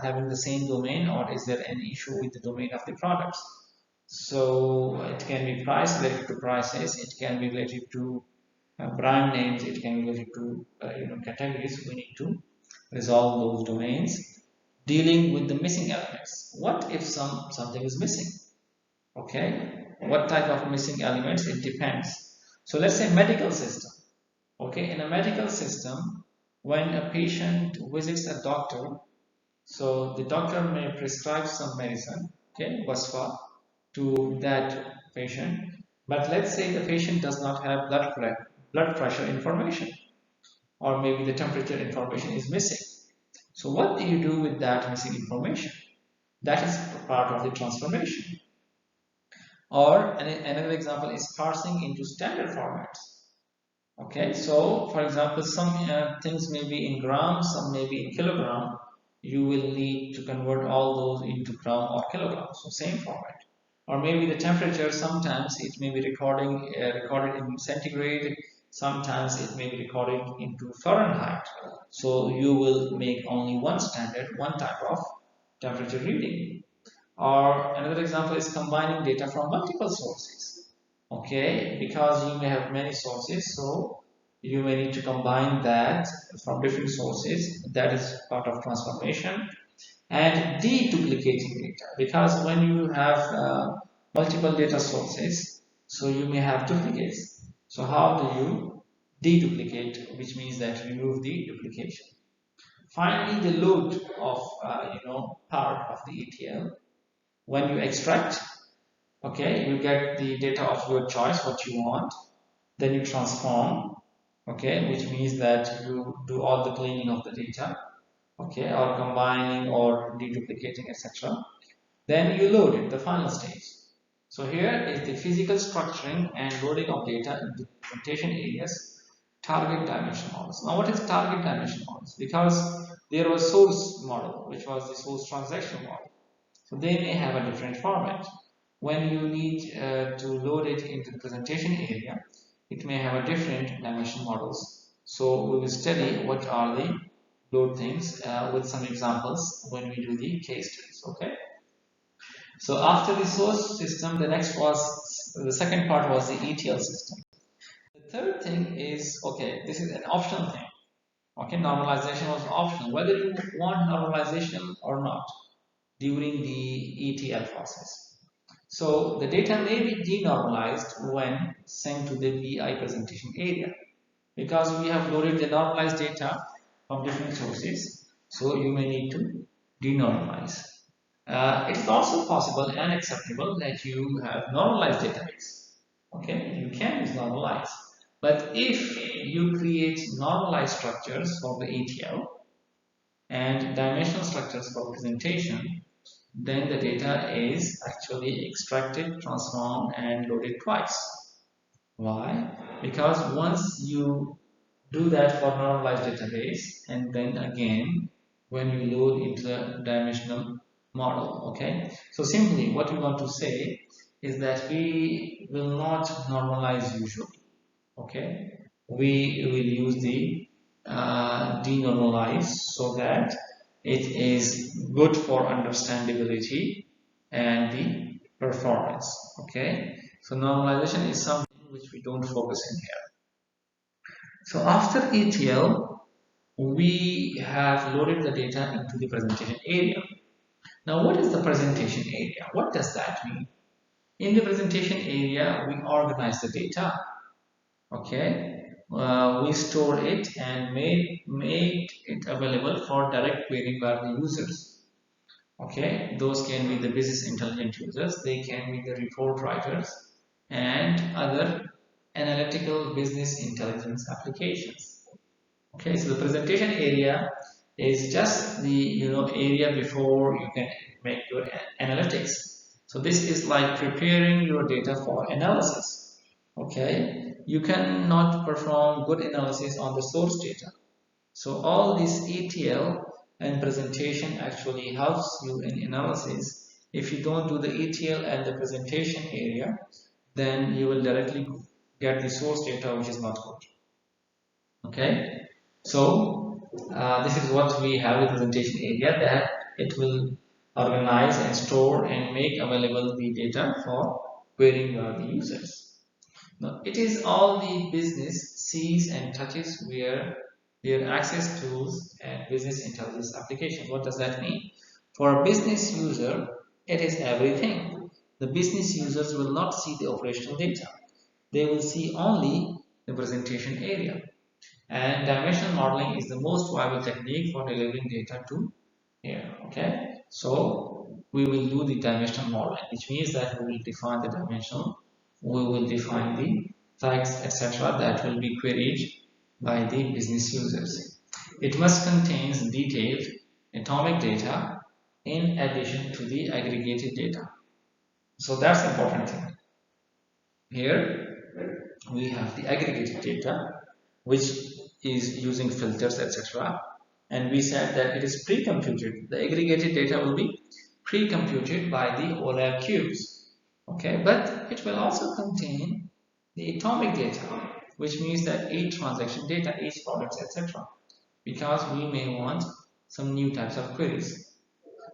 having the same domain, or is there any issue with the domain of the products? So it can be price related to prices, it can be related to brand names, it can be related to categories. We need to resolve those domains. Dealing with the missing elements. What if something is missing? Okay, what type of missing elements? It depends. So let's say medical system. Okay, in a medical system, when a patient visits a doctor, so the doctor may prescribe some medicine, okay, wasfa, to that patient, but let's say the patient does not have blood pressure information, or maybe the temperature information is missing. So what do you do with that missing information? That is part of the transformation. Or another example is parsing into standard formats. Okay, so for example, some things may be in grams, some may be in kilogram. You will need to convert all those into gram or kilogram, so same format. Or maybe the temperature, sometimes it may be recorded in centigrade, sometimes it may be recorded into Fahrenheit. So you will make only one standard, one type of temperature reading. Or another example is combining data from multiple sources. Okay, because you may have many sources, so you may need to combine that from different sources. That is part of transformation. And deduplicating data, because when you have multiple data sources, so you may have duplicates. So how do you deduplicate, which means that remove the duplication. Finally, the load of part of the ETL. When you extract, okay, you get the data of your choice, what you want. Then you transform, okay, which means that you do all the cleaning of the data, okay, or combining or deduplicating, etc. Then you load it, the final stage. So here is the physical structuring and loading of data in the presentation areas, target dimension models. Now what is target dimension models? Because there was source model, which was the source transaction model. So they may have a different format. When you need to load it into the presentation area, it may have a different dimension models. So we will study what are the load things with some examples when we do the case studies. Okay. So after the source system, the second part was the ETL system. The third thing is, okay, this is an optional thing. Okay, normalization was optional, whether you want normalization or not during the ETL process. So the data may be denormalized when sent to the BI presentation area, because we have loaded the normalized data from different sources. So you may need to denormalize. It is also possible and acceptable that you have normalized database. Okay, you can use normalize. But if you create normalized structures for the ETL and dimensional structures for presentation, then the data is actually extracted, transformed, and loaded twice. Why? Because once you do that for normalized database, and then again when you load into the dimensional model. Okay, so simply what we want to say is that we will not normalize usually. Okay, we will use the denormalize so that it is good for understandability and the performance. Okay, so normalization is something which we don't focus in here. So after ETL, we have loaded the data into the presentation area. Now, what is the presentation area? What does that mean? In the presentation area, we organize the data. Okay, we store it and made it available for direct query by the users. Okay, those can be the business intelligent users, they can be the report writers and other analytical business intelligence applications. Okay, so the presentation area is just the area before you can make your analytics. So this is like preparing your data for analysis. Okay, you cannot perform good analysis on the source data. So all this ETL and presentation actually helps you in analysis. If you don't do the ETL and the presentation area, then you will directly get the source data which is not good. Okay, so this is what we have the presentation area, that it will organize and store and make available the data for querying by the users. Now, it is all the business sees and touches where their access tools and business intelligence application. What does that mean? For a business user, it is everything. The business users will not see the operational data. They will see only the presentation area. And dimensional modeling is the most viable technique for delivering data to here. Okay, so we will do the dimensional modeling, which means that we will define the dimensional, we will define the facts, etc., that will be queried by the business users. It must contain detailed atomic data in addition to the aggregated data. So that's the important thing. Here we have the aggregated data, which is using filters, etc. And we said that it is pre-computed. The aggregated data will be pre-computed by the OLAP cubes. Okay, but it will also contain the atomic data, which means that each transaction data, each product, etc. Because we may want some new types of queries.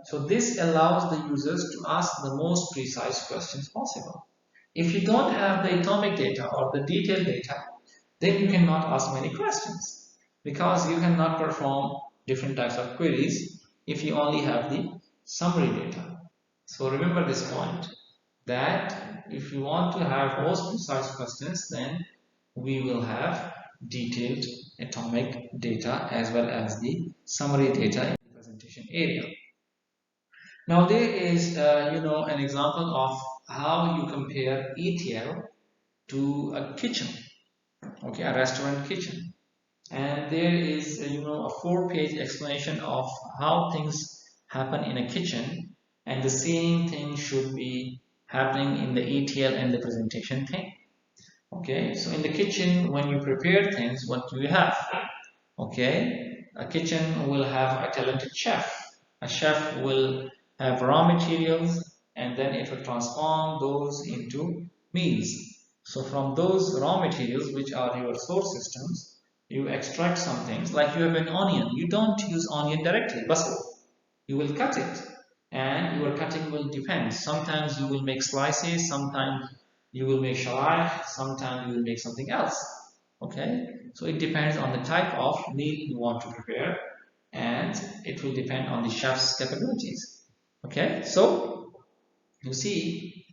So this allows the users to ask the most precise questions possible. If you don't have the atomic data or the detailed data, then you cannot ask many questions, because you cannot perform different types of queries if you only have the summary data. So remember this point, that if you want to have most precise questions, then we will have detailed atomic data as well as the summary data in the presentation area. Now there is an example of how you compare ETL to a kitchen, okay, a restaurant kitchen. And there is a 4-page explanation of how things happen in a kitchen, and the same thing should be happening in the ETL and the presentation thing. Okay, so in the kitchen, when you prepare things, what do you have? Okay, a kitchen will have a talented chef. A chef will have raw materials, and then it will transform those into meals. So from those raw materials, which are your source systems, you extract some things. Like you have an onion, you don't use onion directly, basil. You will cut it, and your cutting will depend. Sometimes you will make slices, sometimes you will make shalai, sometimes you will make something else. Okay, so it depends on the type of meal you want to prepare, and it will depend on the chef's capabilities. Okay, so you see,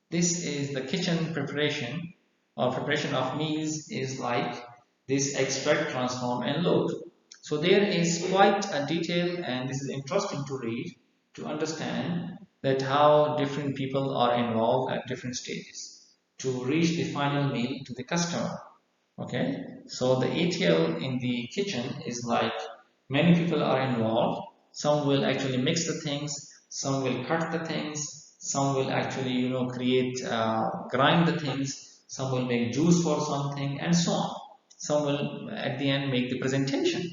this is the kitchen preparation, or preparation of meals is like this: extract, transform, and load. So there is quite a detail, and this is interesting to read to understand that how different people are involved at different stages to reach the final meal to the customer. Okay, so the ETL in the kitchen is like many people are involved. Some will actually mix the things, some will cut the things, some will actually create grind the things, some will make juice for something, and so on. Some will at the end make the presentation.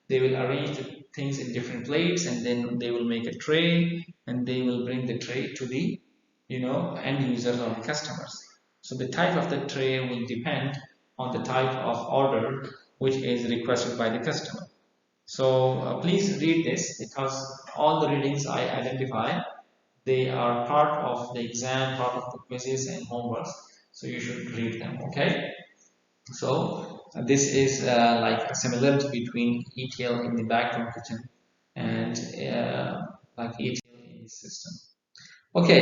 They will arrange the things in different plates, and then they will make a tray, and they will bring the tray to the end users or the customers. So the type of the tray will depend on the type of order which is requested by the customer. So please read this, because all the readings I identify, they are part of the exam, part of the quizzes and homeworks. So you should read them. Okay. So this is like a similarity between ETL in the background kitchen and like ETL in the system. Okay.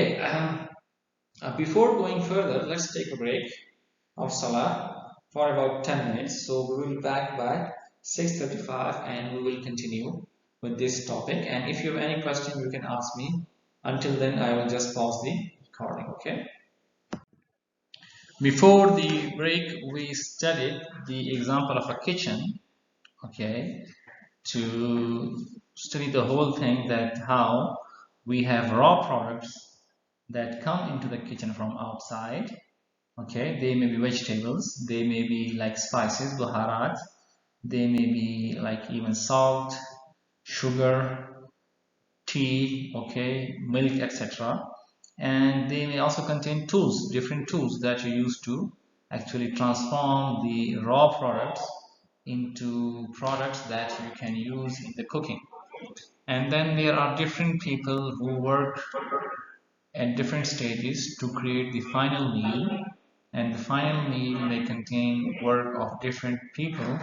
Before going further, let's take a break of Salah for about 10 minutes. So we will be back by 6:35 and we will continue with this topic. And if you have any question, you can ask me. Until then, I will just pause the recording. Okay. Before the break, we studied the example of a kitchen. Okay, to study the whole thing, that how we have raw products that come into the kitchen from outside. Okay, they may be vegetables, they may be like spices, baharat, they may be like even salt, sugar, tea, okay, milk, etc. And they may also contain tools, different tools that you use to actually transform the raw products into products that you can use in the cooking. And then there are different people who work at different stages to create the final meal, and the final meal may contain work of different people,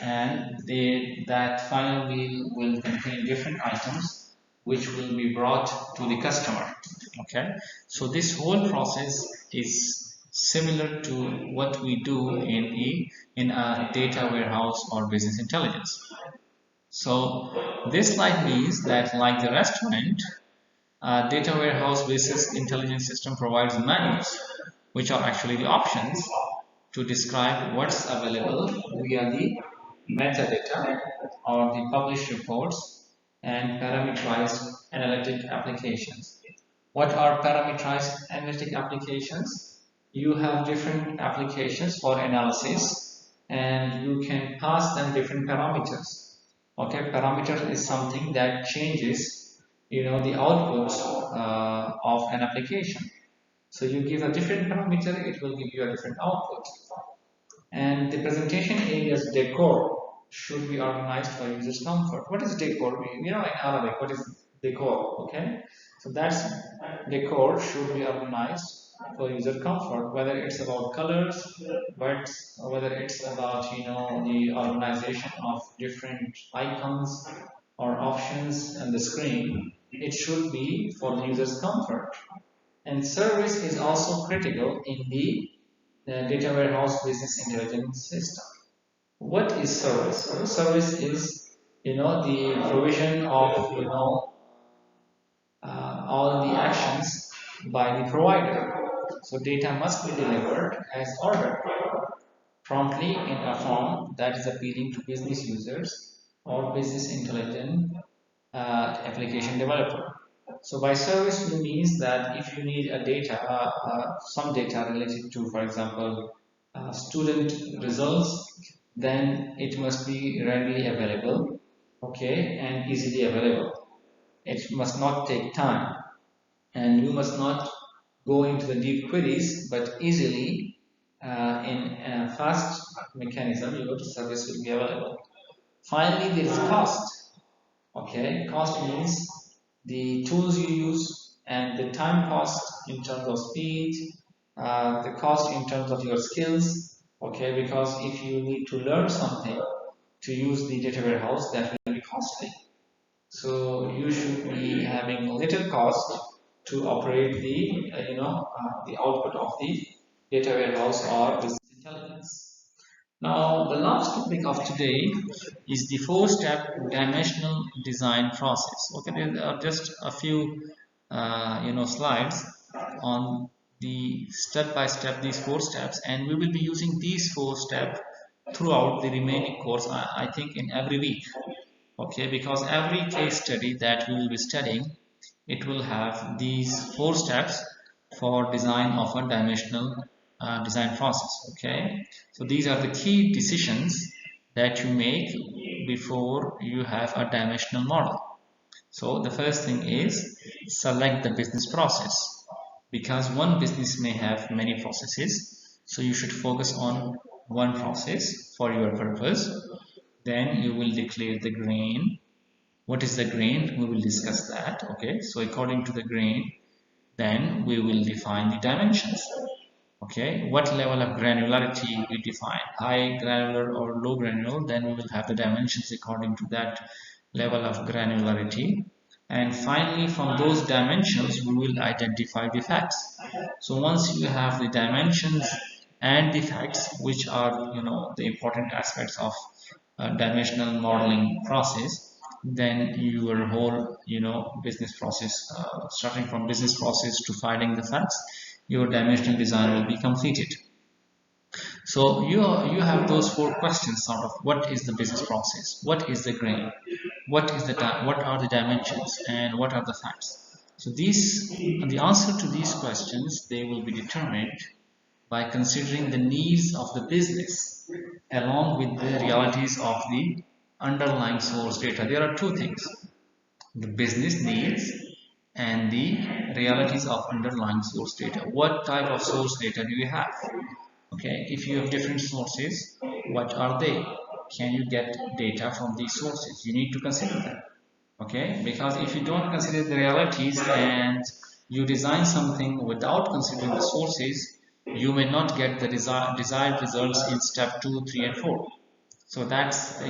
and that final meal will contain different items which will be brought to the customer. Okay, so this whole process is similar to what we do in a data warehouse or business intelligence. So this slide means that, like the restaurant, data warehouse business intelligence system provides menus, which are actually the options to describe what's available via the metadata or the published reports and parameterized analytic applications. What are parameterized analytic applications? You have different applications for analysis, and you can pass them different parameters. Okay, parameter is something that changes, the output of an application. So you give a different parameter, it will give you a different output. And the presentation area's decor should be organized for users' comfort. What is decor? In Arabic, what is decor? Okay, so that's decor should be organized for user comfort. Whether it's about colors, but whether it's about the organization of different icons or options on the screen, it should be for the user's comfort. And service is also critical in the data warehouse business intelligence system. What is service? Service is the provision of all the actions by the provider. So data must be delivered as ordered, promptly in a form that is appealing to business users or business intelligent application developer. So by service, it means that if you need some data related to, for example, student results, then it must be readily available, okay, and easily available. It must not take time, and you must not go into the deep queries, but easily in a fast mechanism, your service will be available. Finally, there is cost. Okay, cost means the tools you use and the time cost in terms of speed, the cost in terms of your skills. Okay, because if you need to learn something to use the data warehouse, that will be costly. So you should be having little cost to operate the output of the data warehouse or business intelligence. Now, the last topic of today is the four-step dimensional design process. Okay, there are just a few, slides on the step-by-step, these four steps, and we will be using these four steps throughout the remaining course, I think in every week. Okay, because every case study that we will be studying, it will have these four steps for design of a dimensional design process. Okay, so these are the key decisions that you make before you have a dimensional model. So the first thing is select the business process, because one business may have many processes, so you should focus on one process for your purpose. Then you will declare the grain. What is the grain? We will discuss that. Okay, so according to the grain, then we will define the dimensions. Okay, what level of granularity we define, high granular or low granular, then we will have the dimensions according to that level of granularity. And finally, from those dimensions we will identify the facts. So once you have the dimensions and the facts, which are the important aspects of dimensional modeling process, then your whole business process, starting from business process to finding the facts, your dimensional design will be completed. So you have those four questions sort of: what is the business process, what is the grain, what are the dimensions, and what are the facts. So the answer to these questions, they will be determined by considering the needs of the business along with the realities of the underlying source data. There are two things: the business needs and the realities of underlying source data. What type of source data do you have? Okay, if you have different sources, what are they? Can you get data from these sources? You need to consider them. Okay, because if you don't consider the realities and you design something without considering the sources, you may not get the desired results in step 2, 3 and 4. So that's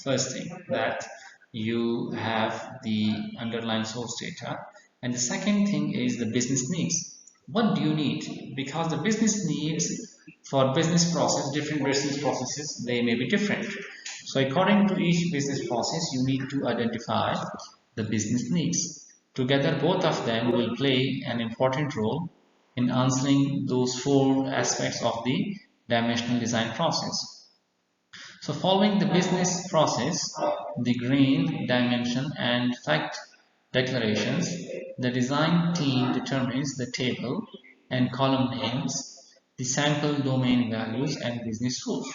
first thing, that you have the underlying source data. And the second thing is the business needs. What do you need? Because the business needs for business process, different business processes, they may be different. So according to each business process, you need to identify the business needs. Together, both of them will play an important role in answering those four aspects of the dimensional design process. So following the business process, the grain, dimension, and fact declarations, the design team determines the table and column names, the sample domain values, and business rules.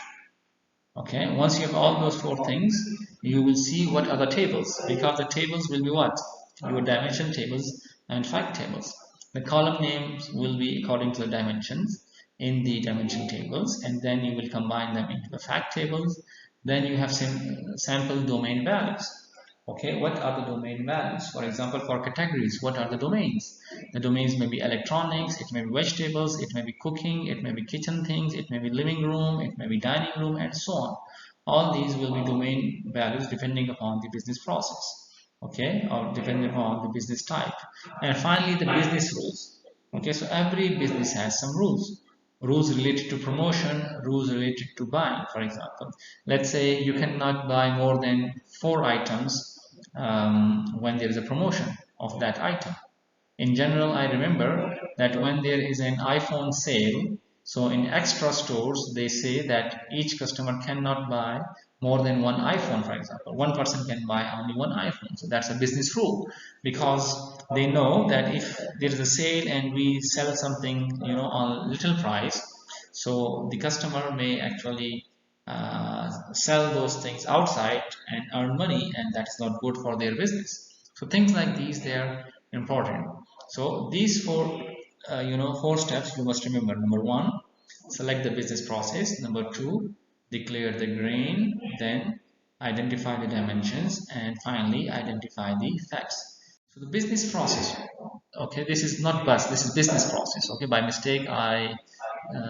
Okay, once you have all those four things, you will see what are the tables, because the tables will be what? Your dimension tables and fact tables. The column names will be according to the dimensions in the dimension tables, and then you will combine them into the fact tables. Then you have sample domain values. Okay, what are the domain values? For example, for categories, what are the domains? The domains may be electronics, it may be vegetables, it may be cooking, it may be kitchen things, it may be living room, it may be dining room, and so on. All these will be domain values depending upon the business process, okay, or depending upon the business type. And finally, the business rules. Okay, so every business has some rules. Rules related to promotion, rules related to buying. For example, let's say you cannot buy more than 4 items when there is a promotion of that item. In general, I remember that when there is an iPhone sale, so in extra stores, they say that each customer cannot buy more than one iPhone, for example. One person can buy only one iPhone. So that's a business rule, because they know that if there is a sale and we sell something, on little price, so the customer may actually sell those things outside and earn money, and that's not good for their business. So things like these, they are important. So these four steps you must remember. Number one, select the business process. Number two, declare the grain. Then identify the dimensions, and finally identify the facts. So the business process. Okay, this is not bus. This is business process. Okay, by mistake I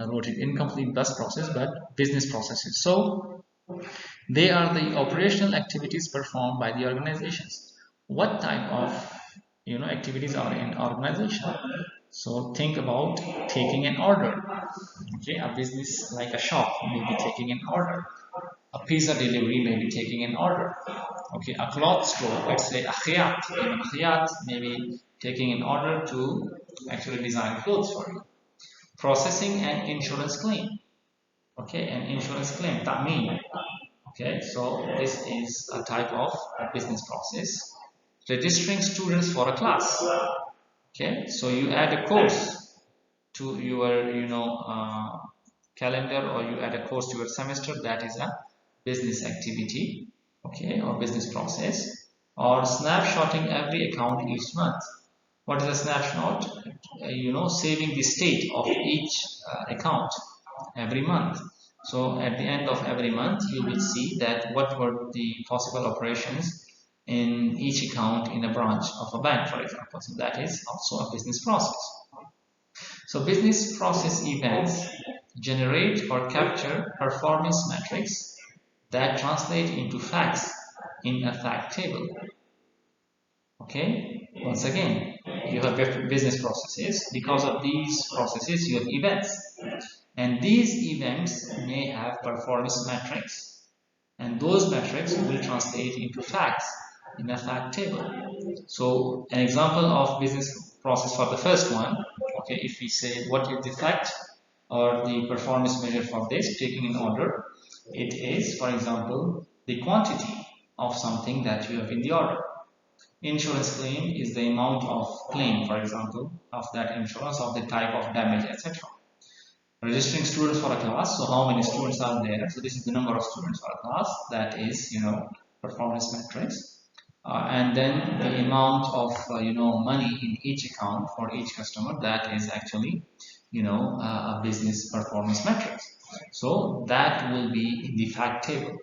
wrote it incomplete bus process, but business processes. So they are the operational activities performed by the organizations. What type of activities are in organization? So think about taking an order. Okay, a business like a shop may be taking an order. A pizza delivery may be taking an order. Okay, a cloth store, let's say a khiyat, even a khiyat may be taking an order to actually design clothes for you. Processing an insurance claim. Okay, an insurance claim, ta'meen. Okay, so this is a type of business process. Registering students for a class. Okay, so you add a course to your calendar, or you add a course to your semester, that is a business activity, okay, or business process. Or snapshotting every account each month. What is a snapshot? Saving the state of each account every month. So at the end of every month, you will see that what were the possible operations in each account in a branch of a bank, for example. So that is also a business process. So business process events generate or capture performance metrics that translate into facts in a fact table. Okay, once again, you have business processes. Because of these processes, you have events. And these events may have performance metrics. And those metrics will translate into facts in a fact table. So an example of business process for the first one, okay, if we say what is the fact or the performance measure for this, taking in order, it is, for example, the quantity of something that you have in the order. Insurance claim is the amount of claim, for example, of that insurance, of the type of damage, etc. Registering students for a class, so how many students are there? So this is the number of students for a class, that is, performance metrics. And then the amount of money in each account for each customer, that is actually a business performance metrics. So that will be in the fact table.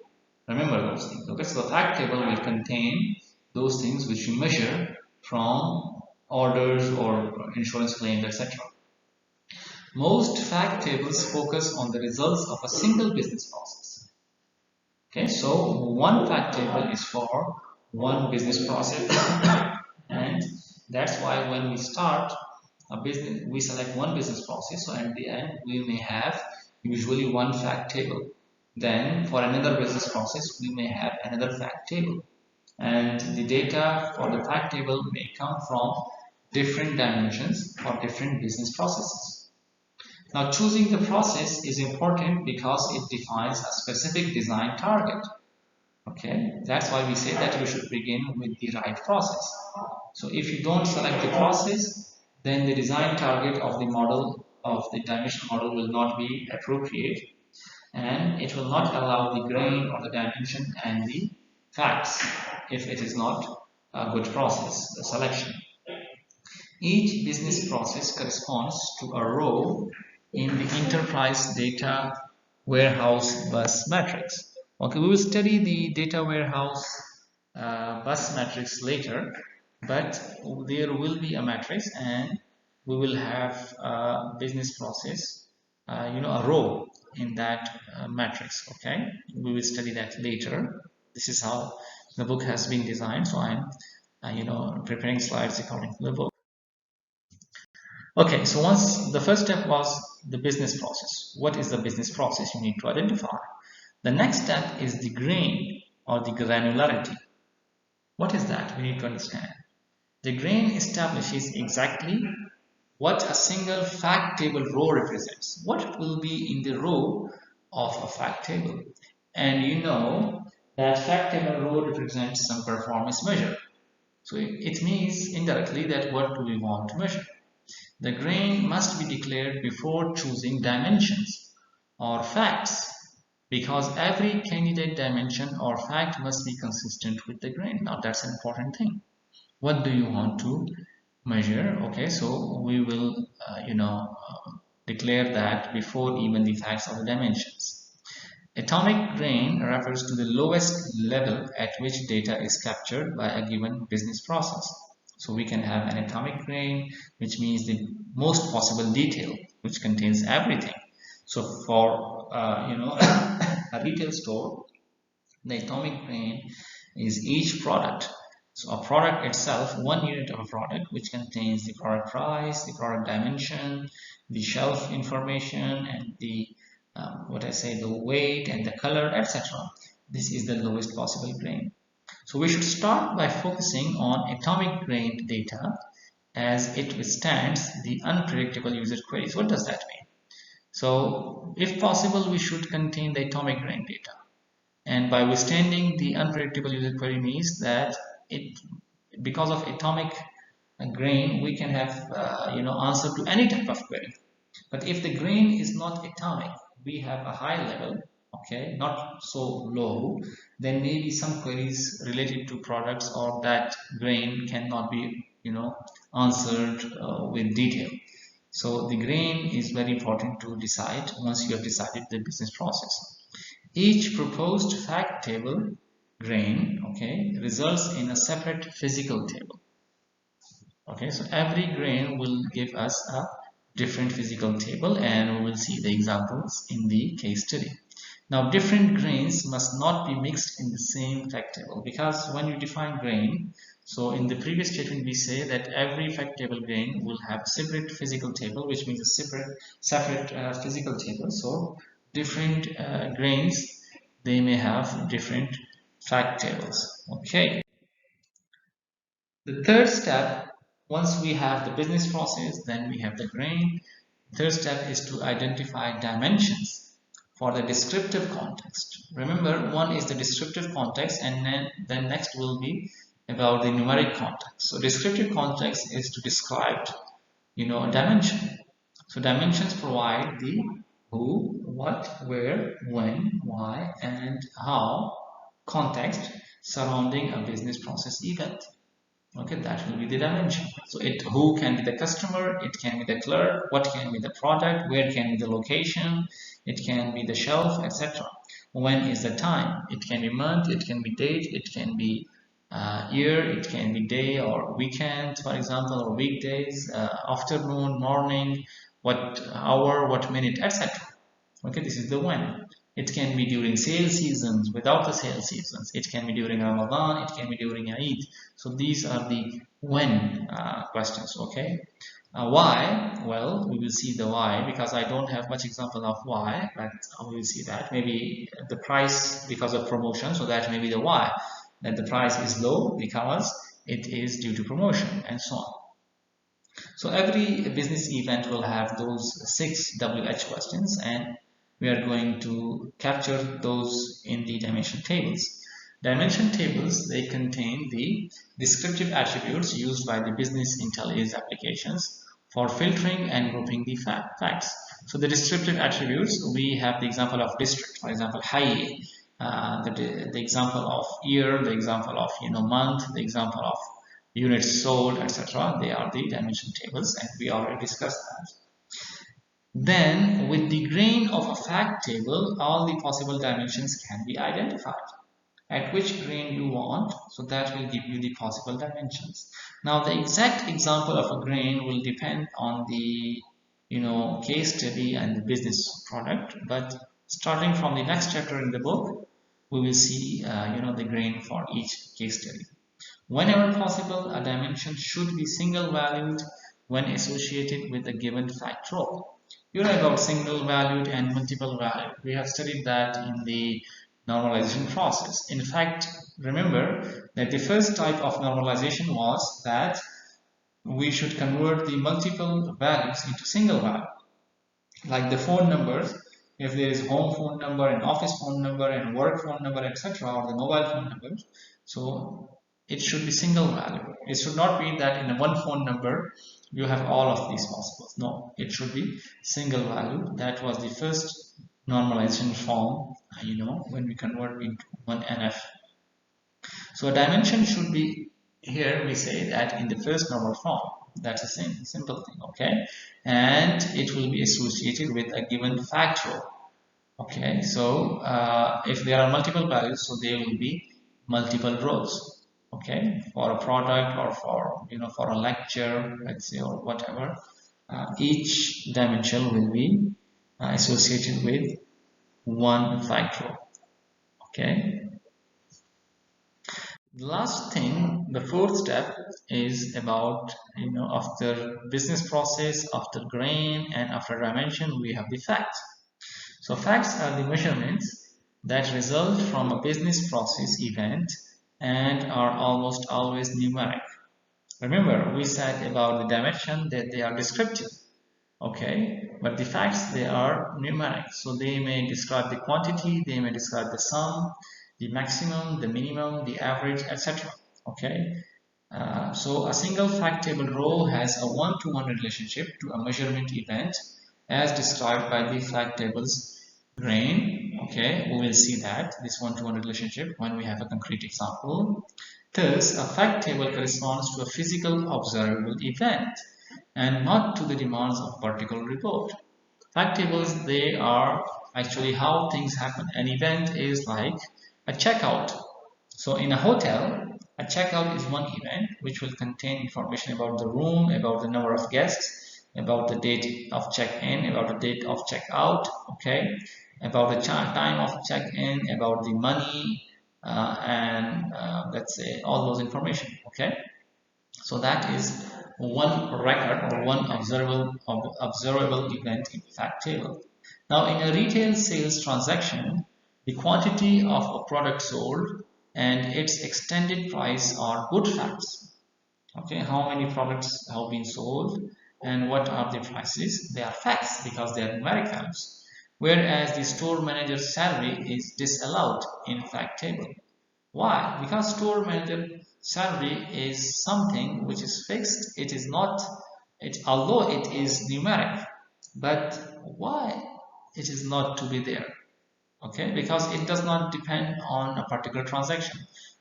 Remember those things. Okay, so the fact table will contain those things which we measure from orders or insurance claims, etc. Most fact tables focus on the results of a single business process. Okay, so one fact table is for one business process, and that's why when we start a business, we select one business process. So at the end, we may have usually one fact table. Then for another business process, we may have another fact table. And the data for the fact table may come from different dimensions for different business processes. Now, choosing the process is important because it defines a specific design target. Okay, that's why we say that we should begin with the right process. So if you don't select the process, then the design target of the model, of the dimension model, will not be appropriate, and it will not allow the grain or the dimension and the facts if it is not a good process, the selection. Each business process corresponds to a row in the enterprise data warehouse bus matrix. Okay, we will study the data warehouse bus matrix later, but there will be a matrix and we will have a business process, a row in that matrix. Okay, we will study that later. This is how the book has been designed, so I'm preparing slides according to the book. Okay, so once the first step was the business process. What is the business process? You need to identify. The next step is the grain or the granularity. What is that? We need to understand. The grain establishes exactly what a single fact table row represents. What will be in the row of a fact table? And you know that fact table row represents some performance measure. So it means indirectly that what do we want to measure? The grain must be declared before choosing dimensions or facts, because every candidate dimension or fact must be consistent with the grain. Now that's an important thing. What do you want to measure? Okay, so we will declare that before even the facts or the dimensions. Atomic grain refers to the lowest level at which data is captured by a given business process. So we can have an atomic grain, which means the most possible detail, which contains everything. So for a retail store, the atomic grain is each product. So a product itself, one unit of a product, which contains the product price, the product dimension, the shelf information, and the the weight and the color, etc. This is the lowest possible grain. So we should start by focusing on atomic grain data, as it withstands the unpredictable user queries. What does that mean? So if possible, we should contain the atomic grain data. And by withstanding the unpredictable user query means that because of atomic grain, we can have answer to any type of query. But if the grain is not atomic, we have a high level, okay, not so low, then maybe some queries related to products or that grain cannot be, answered with detail. So the grain is very important to decide once you have decided the business process. Each proposed fact table grain, okay, results in a separate physical table. Okay, so every grain will give us a different physical table, and we will see the examples in the case study. Now, different grains must not be mixed in the same fact table, because when you define grain, so in the previous statement we say that every fact table grain will have a separate physical table, which means a separate physical table. So different grains, they may have different fact tables. Okay. The third step, once we have the business process, then we have the grain. Third step is to identify dimensions for the descriptive context. Remember, one is the descriptive context, and then next will be about the numeric context. So descriptive context is to describe, a dimension. So dimensions provide the who, what, where, when, why, and how context surrounding a business process event. Okay, that will be the dimension. So who can be the customer, it can be the clerk, what can be the product, where can be the location, it can be the shelf, etc. When is the time? It can be month, it can be date, it can be year, it can be day or weekend, for example, or weekdays, afternoon, morning, what hour, what minute, etc. Okay, this is the when. It can be during sale seasons, without the sale seasons. It can be during Ramadan, it can be during Eid. So these are the when questions, okay? Why? Well, we will see the why, because I don't have much example of why, but we will see that. Maybe the price because of promotion, so that may be the why. That the price is low because it is due to promotion, and so on. So every business event will have those 6 WH questions, and we are going to capture those in the dimension tables. Dimension tables, they contain the descriptive attributes used by the business intelligence applications for filtering and grouping the facts. So the descriptive attributes, we have the example of district, for example, high, the example of year, the example of month, the example of units sold, etc. They are the dimension tables, and we already discussed that. Then, with the grain of a fact table, all the possible dimensions can be identified. At which grain you want, so that will give you the possible dimensions. Now, the exact example of a grain will depend on the case study and the business product. But starting from the next chapter in the book, we will see the grain for each case study. Whenever possible, a dimension should be single valued when associated with a given fact row. You know about single valued and multiple valued. We have studied that in the normalization process. In fact, remember that the first type of normalization was that we should convert the multiple values into single value. Like the phone numbers, if there is home phone number and office phone number and work phone number, etc., or the mobile phone numbers, so it should be single value. It should not be that in a one phone number you have all of these possibles. No, it should be single value. That was the first normalization form, when we convert into one NF. So a dimension should be, here we say that in the first normal form. That's a simple thing, okay? And it will be associated with a given fact row. Okay, so if there are multiple values, so there will be multiple rows. Okay, for a product or for a lecture, let's say, or whatever, each dimension will be associated with one fact row. Okay. The last thing, the fourth step is about, after business process, after grain, and after dimension, we have the facts. So facts are the measurements that result from a business process event and are almost always numeric. Remember, we said about the dimension that they are descriptive. Okay, but the facts, they are numeric. So they may describe the quantity, they may describe the sum, the maximum, the minimum, the average, etc. Okay, so a single fact table row has a one-to-one relationship to a measurement event, as described by the fact tables grain. Okay, we will see that this one-to-one relationship when we have a concrete example. Thus, a fact table corresponds to a physical observable event and not to the demands of a particular report. Fact tables, they are actually how things happen. An event is like a checkout. So in a hotel, a checkout is one event which will contain information about the room, about the number of guests, about the date of check-in, about the date of check-out, okay, about the time of check-in, about the money, and let's say all those information, okay. So that is one record or one observable event in fact table. Now in a retail sales transaction, the quantity of a product sold and its extended price are good facts. Okay, how many products have been sold and what are the prices? They are facts because they are numeric values. Whereas the store manager's salary is disallowed in fact table. Why? Because store manager salary is something which is fixed. It is not, although it is numeric, but why it is not to be there? Okay, because it does not depend on a particular transaction.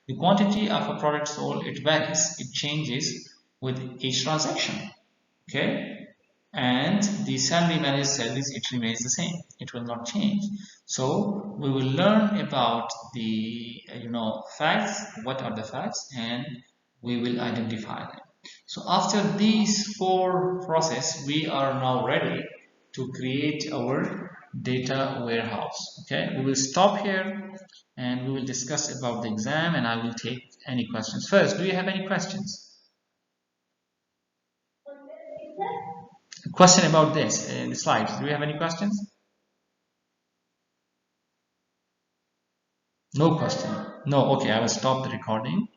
The quantity of a product sold, it varies, it changes with each transaction. Okay, and the salary manager's salaries, it remains the same, it will not change. So we will learn about the facts, what are the facts, and we will identify them. So after these four processes, we are now ready to create our data warehouse. Okay, we will stop here and we will discuss about the exam, and I will take any questions first. Do you have any questions? Question about this in the slides. Do you have any questions? No question. No. Okay, I will stop the recording.